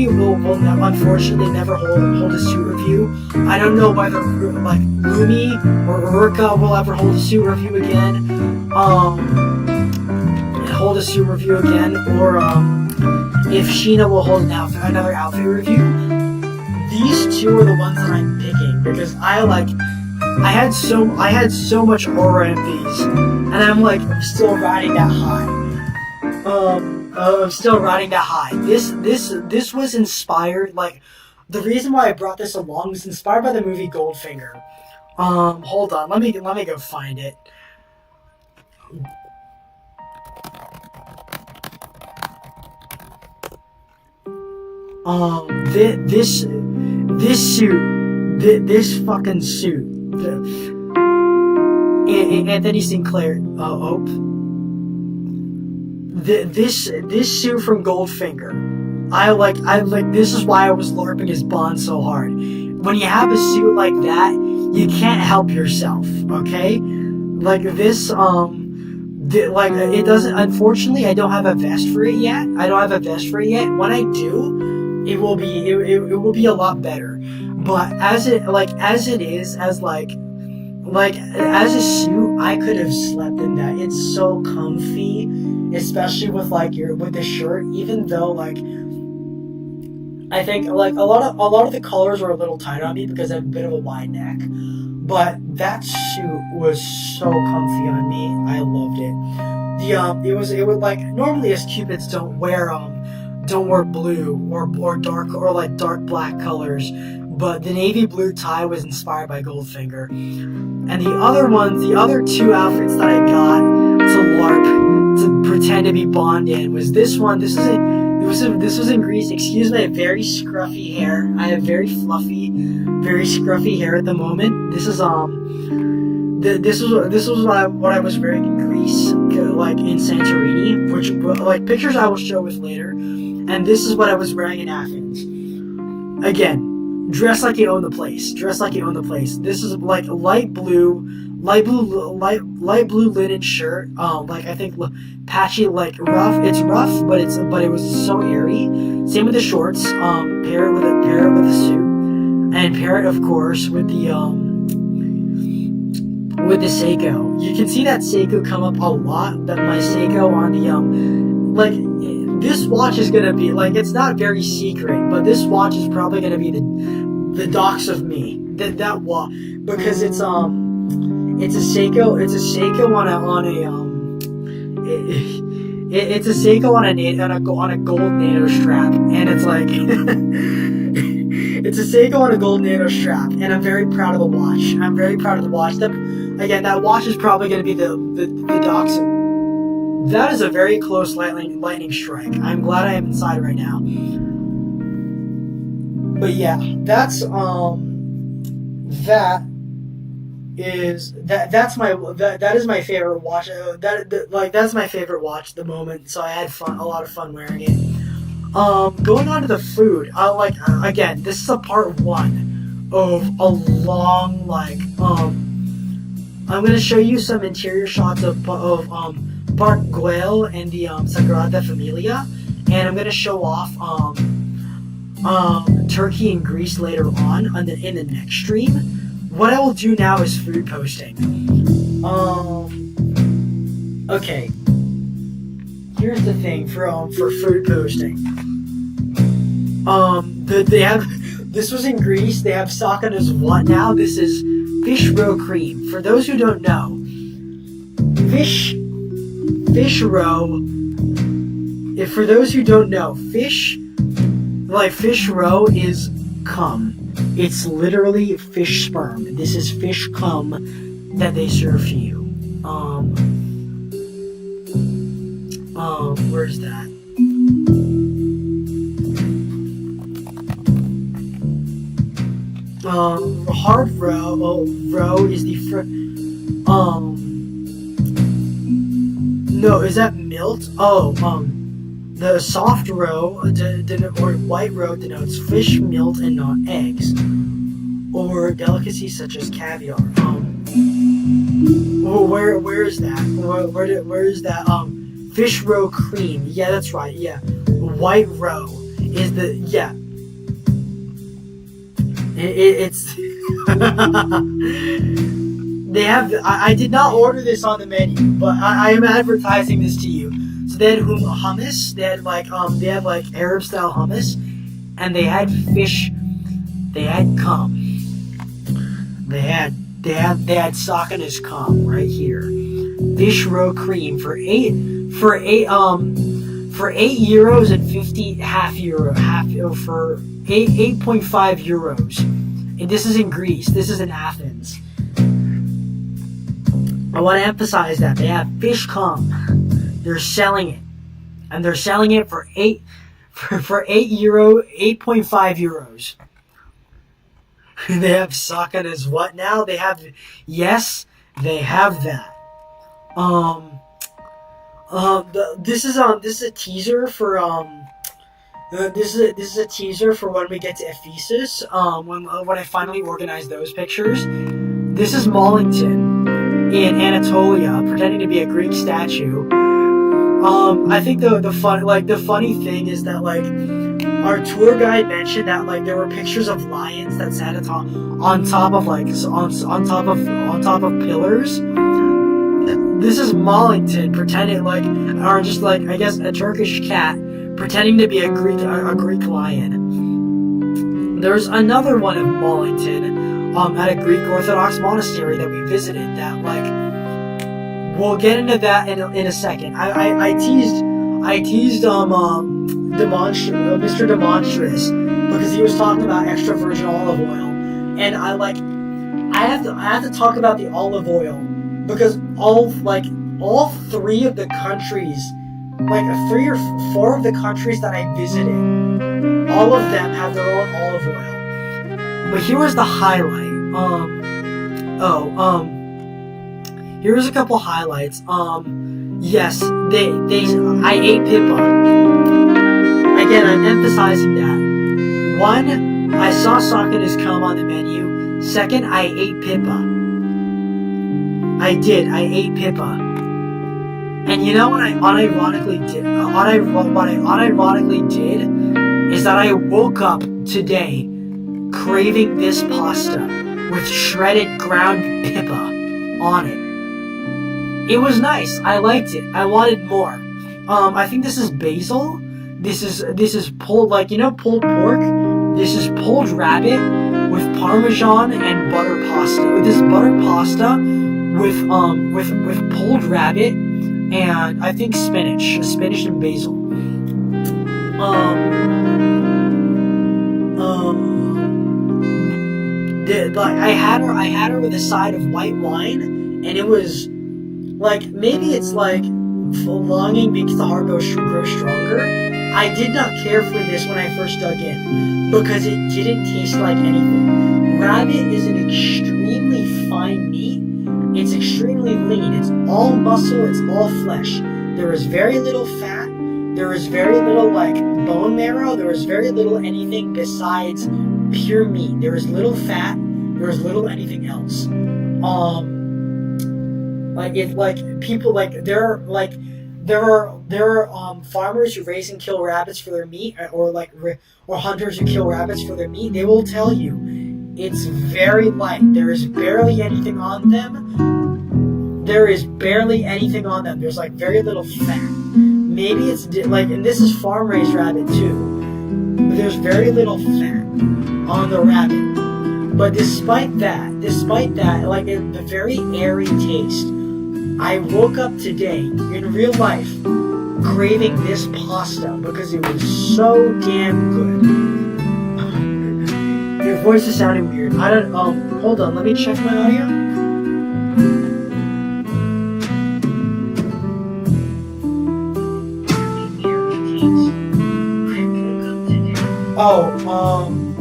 will unfortunately never hold a suit review. I don't know whether like Lumi or Urka will ever hold a suit review again. Or if Sheena will hold another outfit review. These two are the ones that I'm picking because I had so much aura in these, and I'm like still riding that high. I'm still riding that high. This was inspired, like, the reason why I brought this along was inspired by the movie Goldfinger. Hold on, let me go find it. This suit, this fucking suit, Anthony Sinclair, this suit from Goldfinger, I like, this is why I was LARPing his Bond so hard. When you have a suit like that, you can't help yourself, okay? Like this, it doesn't, unfortunately, I don't have a vest for it yet. When I do, it will be a lot better. But as a suit, I could have slept in that. It's so comfy, especially with with the shirt. Even though I think a lot of the colors were a little tight on me because I have a bit of a wide neck. But that suit was so comfy on me. I loved it. It was normally as Cupids don't wear blue or dark black colors, but the navy blue tie was inspired by Goldfinger. And the other two outfits that I got to LARP to pretend to be Bond in was this one. This was in Greece. Excuse my very scruffy hair. I have very fluffy, very scruffy hair at the moment. This was what I was wearing in Greece, in Santorini, which pictures I will show with later. And this is what I was wearing in Athens. Again, dress like you own the place. This is light blue linen shirt. I think patchy, rough. It's rough, but it was so airy. Same with the shorts. Pair it with a suit, and pair it, of course, with the Seiko. You can see that Seiko come up a lot. That my Seiko on the this watch is gonna be it's not very secret, but this watch is probably gonna be the docs of me. That watch, because it's a Seiko. It's a Seiko on a gold nano strap, and it's it's a Seiko on a gold nano strap, and I'm very proud of the watch. That watch is probably going to be the docs. That is a very close lightning strike. I'm glad I am inside right now. But yeah, that's that is my favorite watch. That's my favorite watch at the moment. So I had a lot of fun wearing it. Going on to the food. Again, this is a part one of a long I'm gonna show you some interior shots of Park Güell and the Sagrada Familia, and I'm gonna show off Turkey and Greece later on in the next stream. What I will do now is food posting. Okay. Here's the thing for food posting. They have, this was in Greece. They have Sakana's what now? This is fish roe cream. For those who don't know, fish roe. For those who don't know, fish roe is cum. It's literally fish sperm. This is fish cum that they serve to you. Where's that? Hard roe is the no, is that milt? The soft roe or white roe denotes fish, milt, and not eggs, or delicacies such as caviar. Where is that? Where is that? Fish roe cream. Yeah, that's right. Yeah, white roe is the It's they have. I did not order this on the menu, but I am advertising this to you. So they had hummus. They had Arab style hummus, and they had fish. They had cum. They had Sakana's cum right here. Fish roe cream for eight euros and 50 for 8.5 euros. And this is in Greece. This is in Athens. I want to emphasize that they have fish cum. They're selling it, and they're selling it for €8.5. They have Sakan as what now? They have, yes, they have that. This is a teaser for this is a teaser for when we get to Ephesus. When I finally organize those pictures. This is Mollington in Anatolia, pretending to be a Greek statue. I think the funny thing is that like our tour guide mentioned that like there were pictures of lions that sat on top of pillars. This is Mollington pretending or just I guess a Turkish cat pretending to be a Greek lion. There's another one of Mollington at a Greek Orthodox monastery that we visited that we'll get into that in a second. I teased Mr. Demonstris because he was talking about extra virgin olive oil, and I have to talk about the olive oil because all three of the countries, 3 or 4 of the countries that I visited, all of them have their own olive oil. But here was the highlight. Here's a couple highlights. Yes, I ate Pippa. Again, I'm emphasizing that. 1, I saw Sakana's cum on the menu. 2nd, I ate Pippa. I ate Pippa. And you know what I unironically did? What I unironically did is that I woke up today craving this pasta with shredded ground Pippa on it. It was nice. I liked it. I wanted more. I think this is basil. This is pulled pulled pork. This is pulled rabbit with Parmesan and butter pasta. This is butter pasta with pulled rabbit and I think spinach and basil. I had her with a side of white wine, and it was maybe it's longing makes the heart grow stronger. I did not care for this when I first dug in because it didn't taste like anything. Rabbit is an extremely fine meat. It's extremely lean. It's all muscle. It's all flesh. There is very little fat. There is very little bone marrow. There is very little anything besides pure meat. There is little fat. There is little anything else. There are farmers who raise and kill rabbits for their meat, or hunters who kill rabbits for their meat. They will tell you it's very light. There is barely anything on them. There's very little fat. Maybe it's and this is farm raised rabbit too. But there's very little fat on the rabbit. But despite that, the very airy taste, I woke up today, in real life, craving this pasta because it was so damn good. Your voice is sounding weird. Hold on, let me check my audio.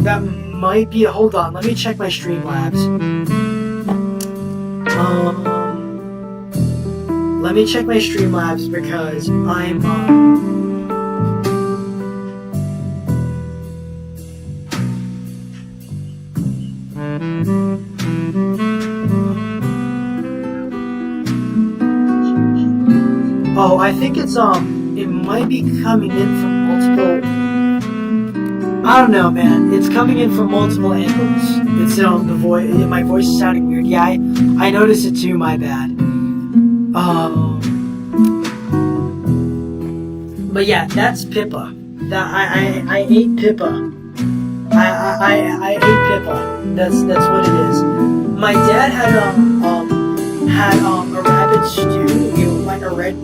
That might be hold on, let me check my Streamlabs. Let me check my Streamlabs because I'm I think it's it might be coming in from multiple. I don't know, man. It's coming in from multiple angles. It's the voice. My voice is sounding weird. Yeah, I noticed it too. My bad. But yeah, that's Pippa. I ate Pippa. I ate Pippa. That's what it is. My dad had a rabbit stew. It was like a red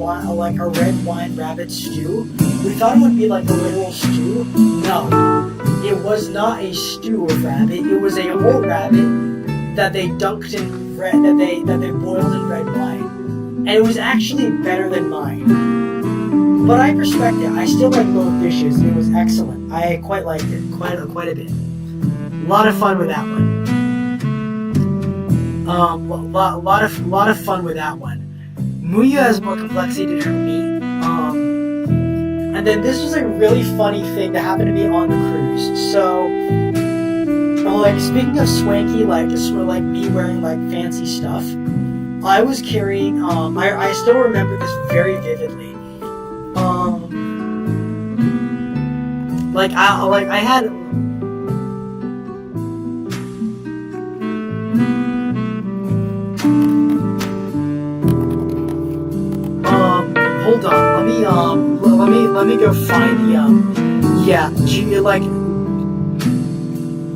wine rabbit stew. We thought it would be like a literal stew. No, it was not a stew of rabbit. It was a whole rabbit that they dunked in red, that they boiled in red wine, and it was actually better than mine. But I respect it. I still like both dishes. It was excellent. I quite liked it, quite a bit. A lot of fun with that one. Lot of fun with that one. Muya has more complexity to her meat. And then this was a really funny thing that happened to me on the cruise. So, like, speaking of swanky, like me wearing like fancy stuff, I was carrying. I still remember this very vividly. I had. Hold on. Let me go find the like.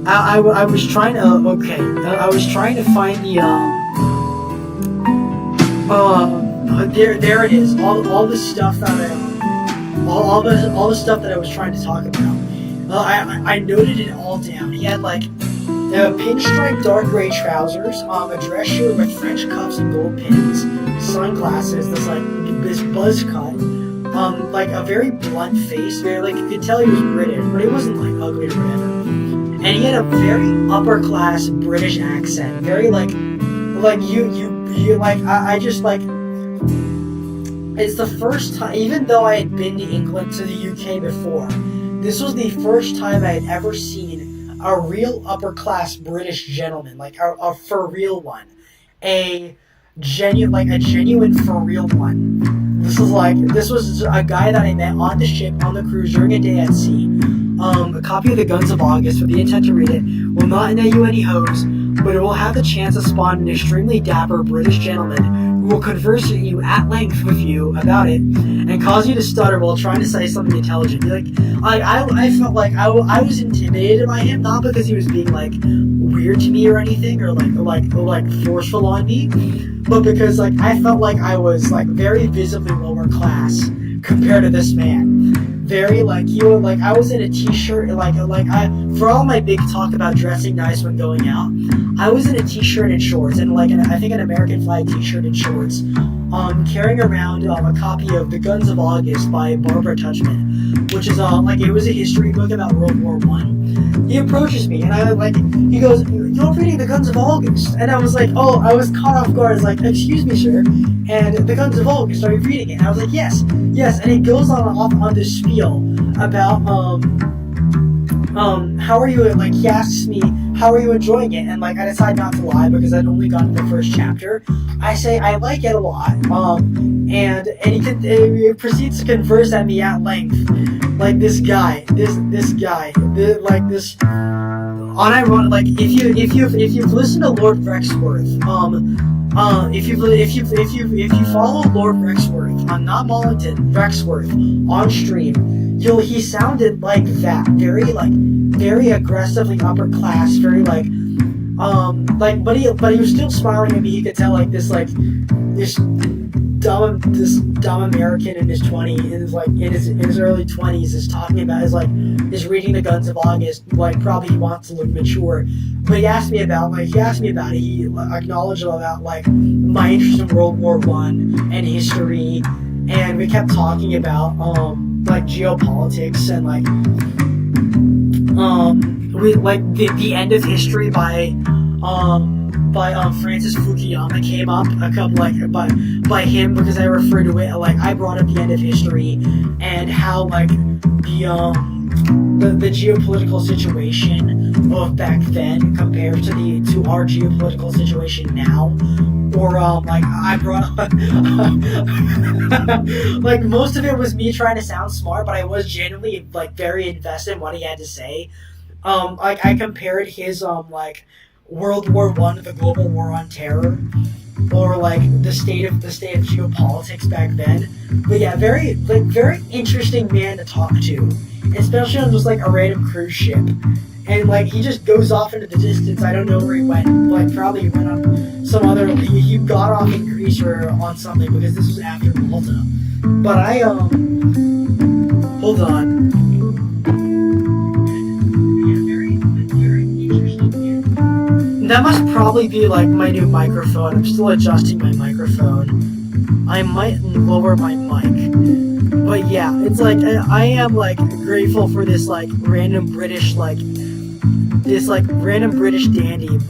I was trying to I was trying to find the there it is, all the stuff that all the stuff that I was trying to talk about. I noted it all down. He had like pinstripe dark gray trousers, a dress shirt with French cuffs and gold pins, sunglasses, this buzz cut, like a very blunt face, very like you could tell he was British, but he wasn't like ugly or whatever. And he had a very upper class British accent, very like you like I just like. It's the first time, even though I had been to England, to the UK before, this was the first time I had ever seen a real upper class British gentleman, like a for real one, a genuine for real one. This was a guy that I met on the ship, on the cruise during a day at sea. A copy of the Guns of August with the intent to read it will not net you any hose, but it will have the chance to spawn an extremely dapper British gentleman who will converse with you at length with you about it and cause you to stutter while trying to say something intelligent. I felt like I was intimidated by him, not because he was being like weird to me or anything or like forceful on me, but because like I felt like I was like very visibly lower class compared to this man. Very like you like I was in a t-shirt for all my big talk about dressing nice when going out, I was in a t-shirt and shorts and I think an American flag t-shirt and shorts, carrying around a copy of The Guns of August by Barbara Tuchman, which is it was a history book about World War I. He approaches me and he goes, "You're reading The Guns of August?" And I was like, oh, I was caught off guard. I was like, "Excuse me, sir, and The Guns of August, are you reading it?" And I was like, yes, and he goes on this spiel about how are you, like he asks me, how are you enjoying it? And like I decide not to lie because I'd only gotten the first chapter. I say I like it a lot, and he proceeds to converse at me at length, like this guy, unironic. Like if you've listened to Lord Rexworth, if you follow Lord Rexworth, not Mollington, Rexworth on stream, he sounded like that, very aggressively upper class, very but he was still smiling at me. You could tell this dumb American in his early 20s is talking about is reading The Guns of August, probably he wants to look mature, but he asked me about it. He acknowledged about my interest in World War I and history, and we kept talking about geopolitics and the End of History by Francis Fukuyama came up a couple by him, because I referred to it I brought up The End of History and how the geopolitical situation of back then compared to our geopolitical situation now, or I brought up most of it was me trying to sound smart, but I was genuinely very invested in what he had to say. I compared his World War I, the global war on terror, or the state of geopolitics back then. But yeah, very interesting man to talk to, especially on just a random cruise ship. And he just goes off into the distance. I don't know where he went. Probably he went on some other. He got off in Greece or on something, because this was after Malta. But I hold on. that must probably be like my new microphone. I'm still adjusting my microphone. I might lower my mic. But yeah, it's like I am like grateful for this like random British dandy.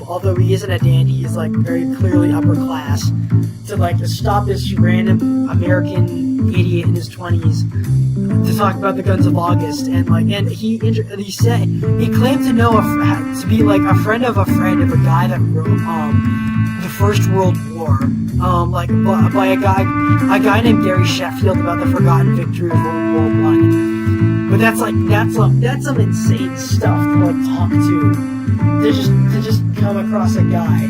Although he isn't a dandy, he's like very clearly upper class. To stop this random American idiot in his 20s to talk about the Guns of August, and he claimed to know to be like a friend of a guy that wrote the First World War, by a guy named Gary Sheffield, about the forgotten victory of World War One. But that's some insane stuff to talk to just come across a guy.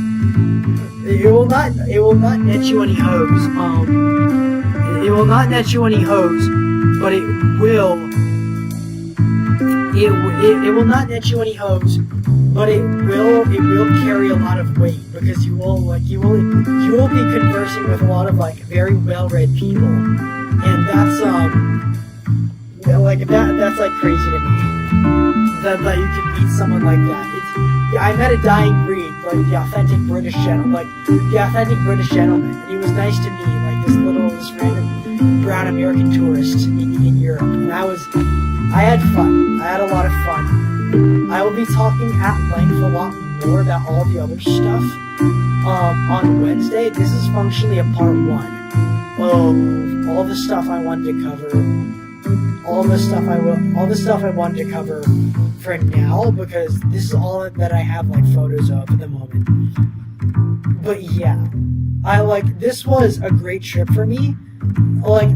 It will not net you any hoes. It will not net you any hoes, but it will not net you any hoes, but it will carry a lot of weight, because you will be conversing with a lot of very well-read people, and that's crazy to me that you can meet someone like that. I met a dying breed, the authentic British gentleman, and he was nice to me, this random brown American tourist in Europe, and I had fun. I had a lot of fun. I will be talking at length a lot more about all the other stuff on Wednesday. This is functionally a part 1 of all the stuff I wanted to cover. All the stuff I wanted to cover for now, because this is all that I have photos of at the moment. But yeah, this was a great trip for me.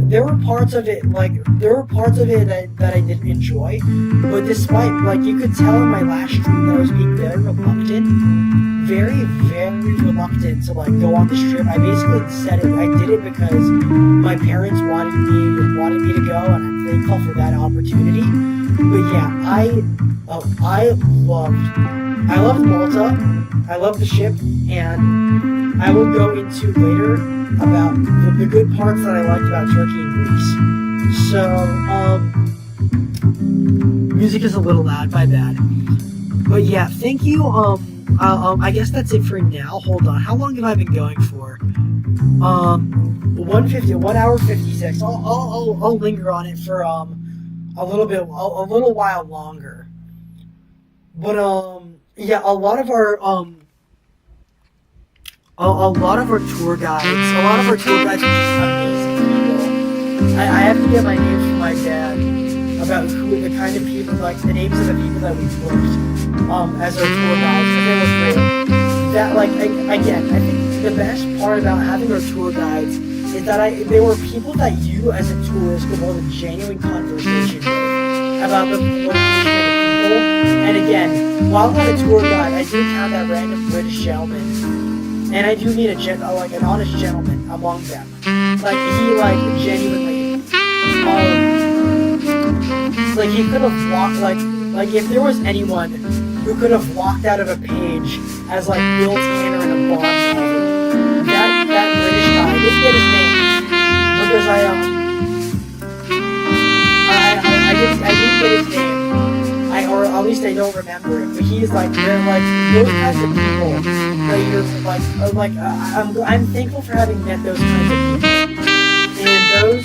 There were parts of it that I didn't enjoy, but despite you could tell in my last stream that I was being very reluctant to go on this trip. I basically said it. I did it because my parents wanted me to go, and I'm thankful for that opportunity. But yeah, I loved Malta. I loved the ship, and I will go into later about the good parts that I liked about Turkey and Greece. So, music is a little loud, my bad. But yeah, thank you. I guess that's it for now. Hold on, how long have I been going for? 1 hour 56. I'll linger on it for a little while longer. But yeah, a lot of our tour guides are just amazing people. I have to get my names from my dad about the kind of people, the names of the people that we've booked as our tour guides, because they were great. That again, I think the best part about having our tour guides is that they were people that you as a tourist could hold a genuine conversation with about the location of the people. And again, while I'm not a tour guide, I do count that random British gentleman. And I do mean an honest gentleman among them. He genuinely, he could have walked, if there was anyone who could have walked out of a page as Bill Tanner in a Bond novel, that British guy, I didn't get his name, because I didn't get his name. Or at least I don't remember it, but he's they're those kinds of people that you're I'm thankful for having met those kinds of people, and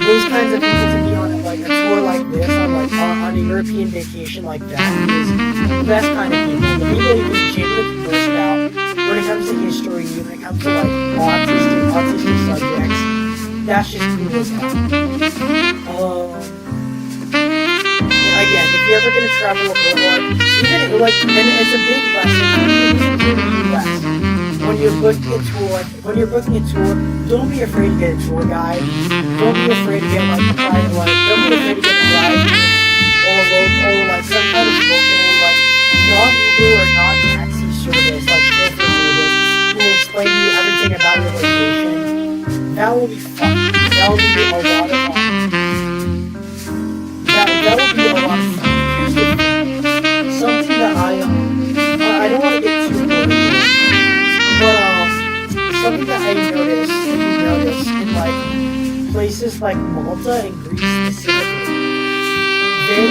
those kinds of people to be on a tour like this, on a European vacation like that, is the best kind of people. The people you can genuinely converse about when it comes to history, when it comes to autistic subjects. That's just cool as hell. Again, if you're ever going to travel abroad, even and it's a big lesson, even in the U.S., when you're booking a tour, don't be afraid to get a tour guide. Don't be afraid to get don't be afraid to get a ride or some kind of local non-Uber or non-taxi service who will explain to you everything about your location. That will be fun. That will be a lot of fun. That would be a lot of fun. Here's the thing. Something that I don't want to get too political, but something that I noticed in places like Malta and Greece specifically, they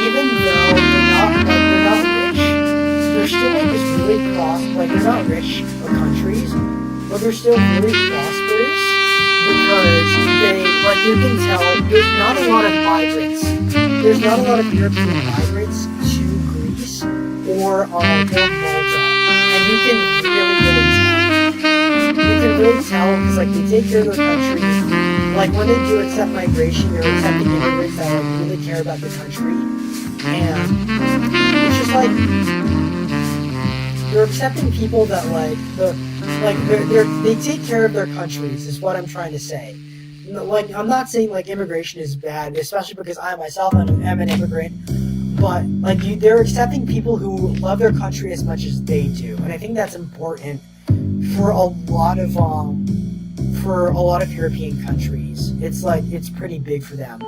even though they're not rich, they're still this countries, but they're still very prosperous because they, like, you can tell there's not a lot of migrants. There's not a lot of European migrants to Greece or Malta, and you can really tell because like they take care of their country. Like when they do accept migration, they're accepting immigrants that like really care about the country, and it's just like they're accepting people that they take care of their countries. Is what I'm trying to say. Like I'm not saying like immigration is bad, especially because I myself am an immigrant. But like they're accepting people who love their country as much as they do, and I think that's important for a lot of European countries. It's pretty big for them.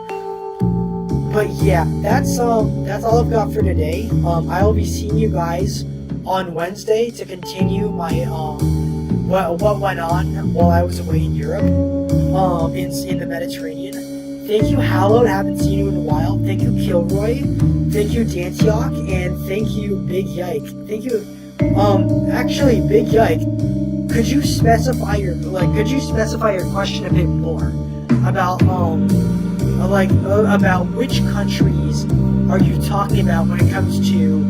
But yeah, that's all I've got for today. I will be seeing you guys on Wednesday to continue my what went on while I was away in Europe, in the Mediterranean. Thank you, Hallowed. Haven't seen you in a while. Thank you, Kilroy. Thank you, Dantiok, and thank you, Big Yike. Thank you. Actually, Big Yike, could you specify your question a bit more about about which countries are you talking about when it comes to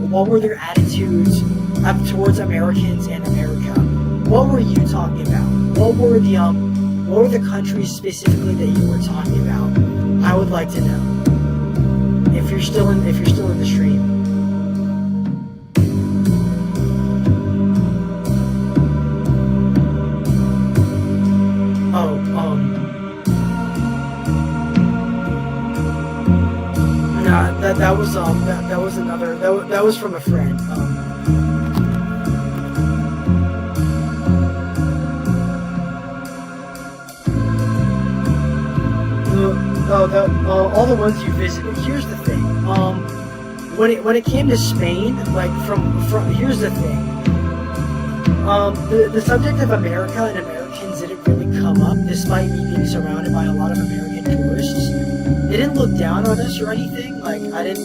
what were their attitudes towards Americans and America? What were you talking about? What were the countries specifically that you were talking about? I would like to know if you're still in the stream. That was from a friend. All the ones you visited. Here's the thing. When it came to Spain, like from here's the thing. The subject of America and Americans didn't really come up, despite me being surrounded by a lot of American tourists. They didn't look down on us or anything. Like I didn't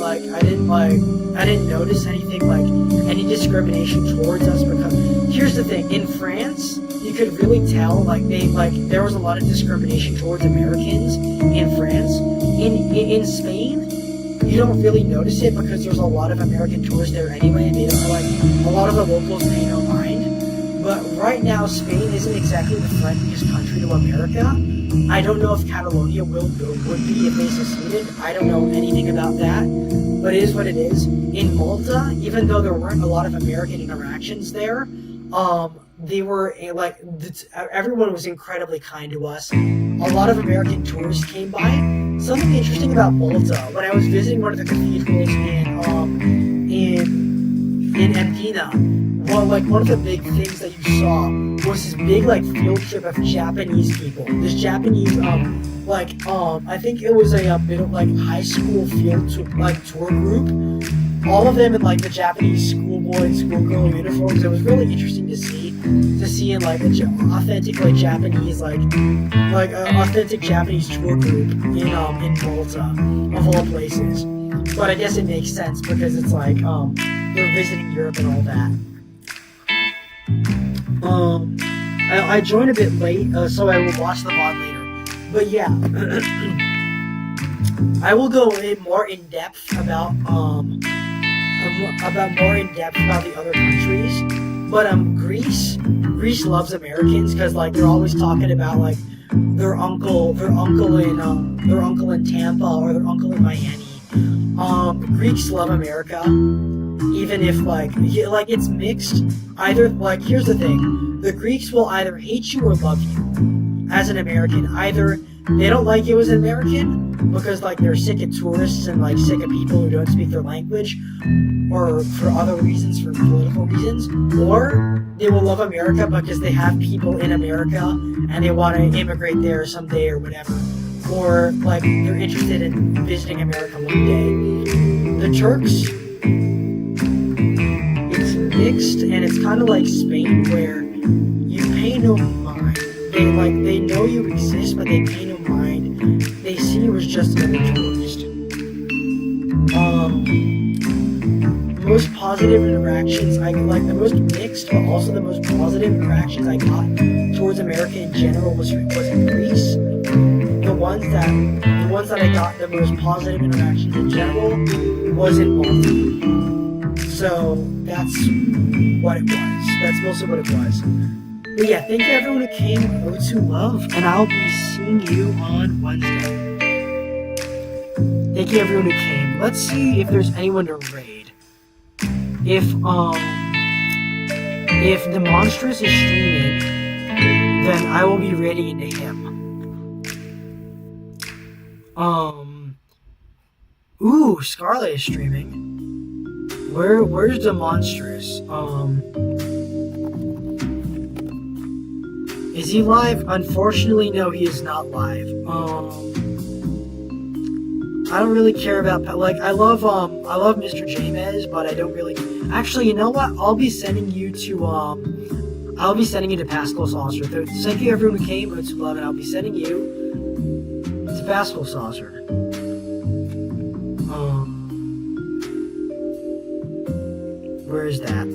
notice anything like any discrimination towards us, because here's the thing. In France, you could really tell there was a lot of discrimination towards Americans in France. In Spain, you don't really notice it because there's a lot of American tourists there anyway, and they don't a lot of the locals pay no mind. But right now, Spain isn't exactly the friendliest country to America. I don't know if Catalonia would be if they seceded. I don't know anything about that, but it is what it is. In Malta, even though there weren't a lot of American interactions there, they were everyone was incredibly kind to us. A lot of American tourists came by. Something interesting about Malta, when I was visiting one of the cathedrals in Mdina, one of the big things that you saw was this big field trip of Japanese people. This Japanese I think it was a bit of high school field tour group. All of them in the Japanese schoolboy and schoolgirl uniforms. It was really interesting to see in authentic Japanese authentic Japanese tour group in Malta, of all places. But I guess it makes sense because it's they're visiting Europe and all that. I joined a bit late, so I will watch the VOD later. But yeah, I will go more in depth about the other countries. But Greece loves Americans because they're always talking about their uncle in Tampa or their uncle in Miami. Greeks love America, even if it's mixed. Either here's the thing: the Greeks will either hate you or love you as an American. Either they don't like you as an American because they're sick of tourists and sick of people who don't speak their language, or for other reasons, for political reasons, or they will love America because they have people in America and they want to immigrate there someday or whatever, or they're interested in visiting America one day. The Turks, it's mixed, and it's kind of like Spain where you pay no mind. They know you exist, but they pay no mind. They see you as just another tourist. most positive interactions I like, the most mixed, but also the most positive interactions I got towards America in general was in Greece. The ones that I got the most positive interactions in general was in Malta. So that's what it was. That's mostly what it was. But yeah, thank you everyone who came. O2 love, and I'll be seeing you on Wednesday. Thank you everyone who came. Let's see if there's anyone to raid. If the Monstrous is streaming, then I will be raiding into him. Ooh, Scarlet is streaming. Where's the Monstrous? Is he live? Unfortunately, no, he is not live. I don't really care about, like, I love Mr. James, but I don't really. Actually, you know what? I'll be sending you to Pascal Saucer. Thank you everyone who came. It's love, and I'll be sending you to Pascal Saucer. Where is that?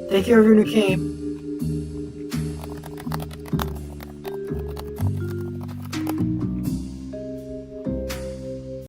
Thank you everyone who came.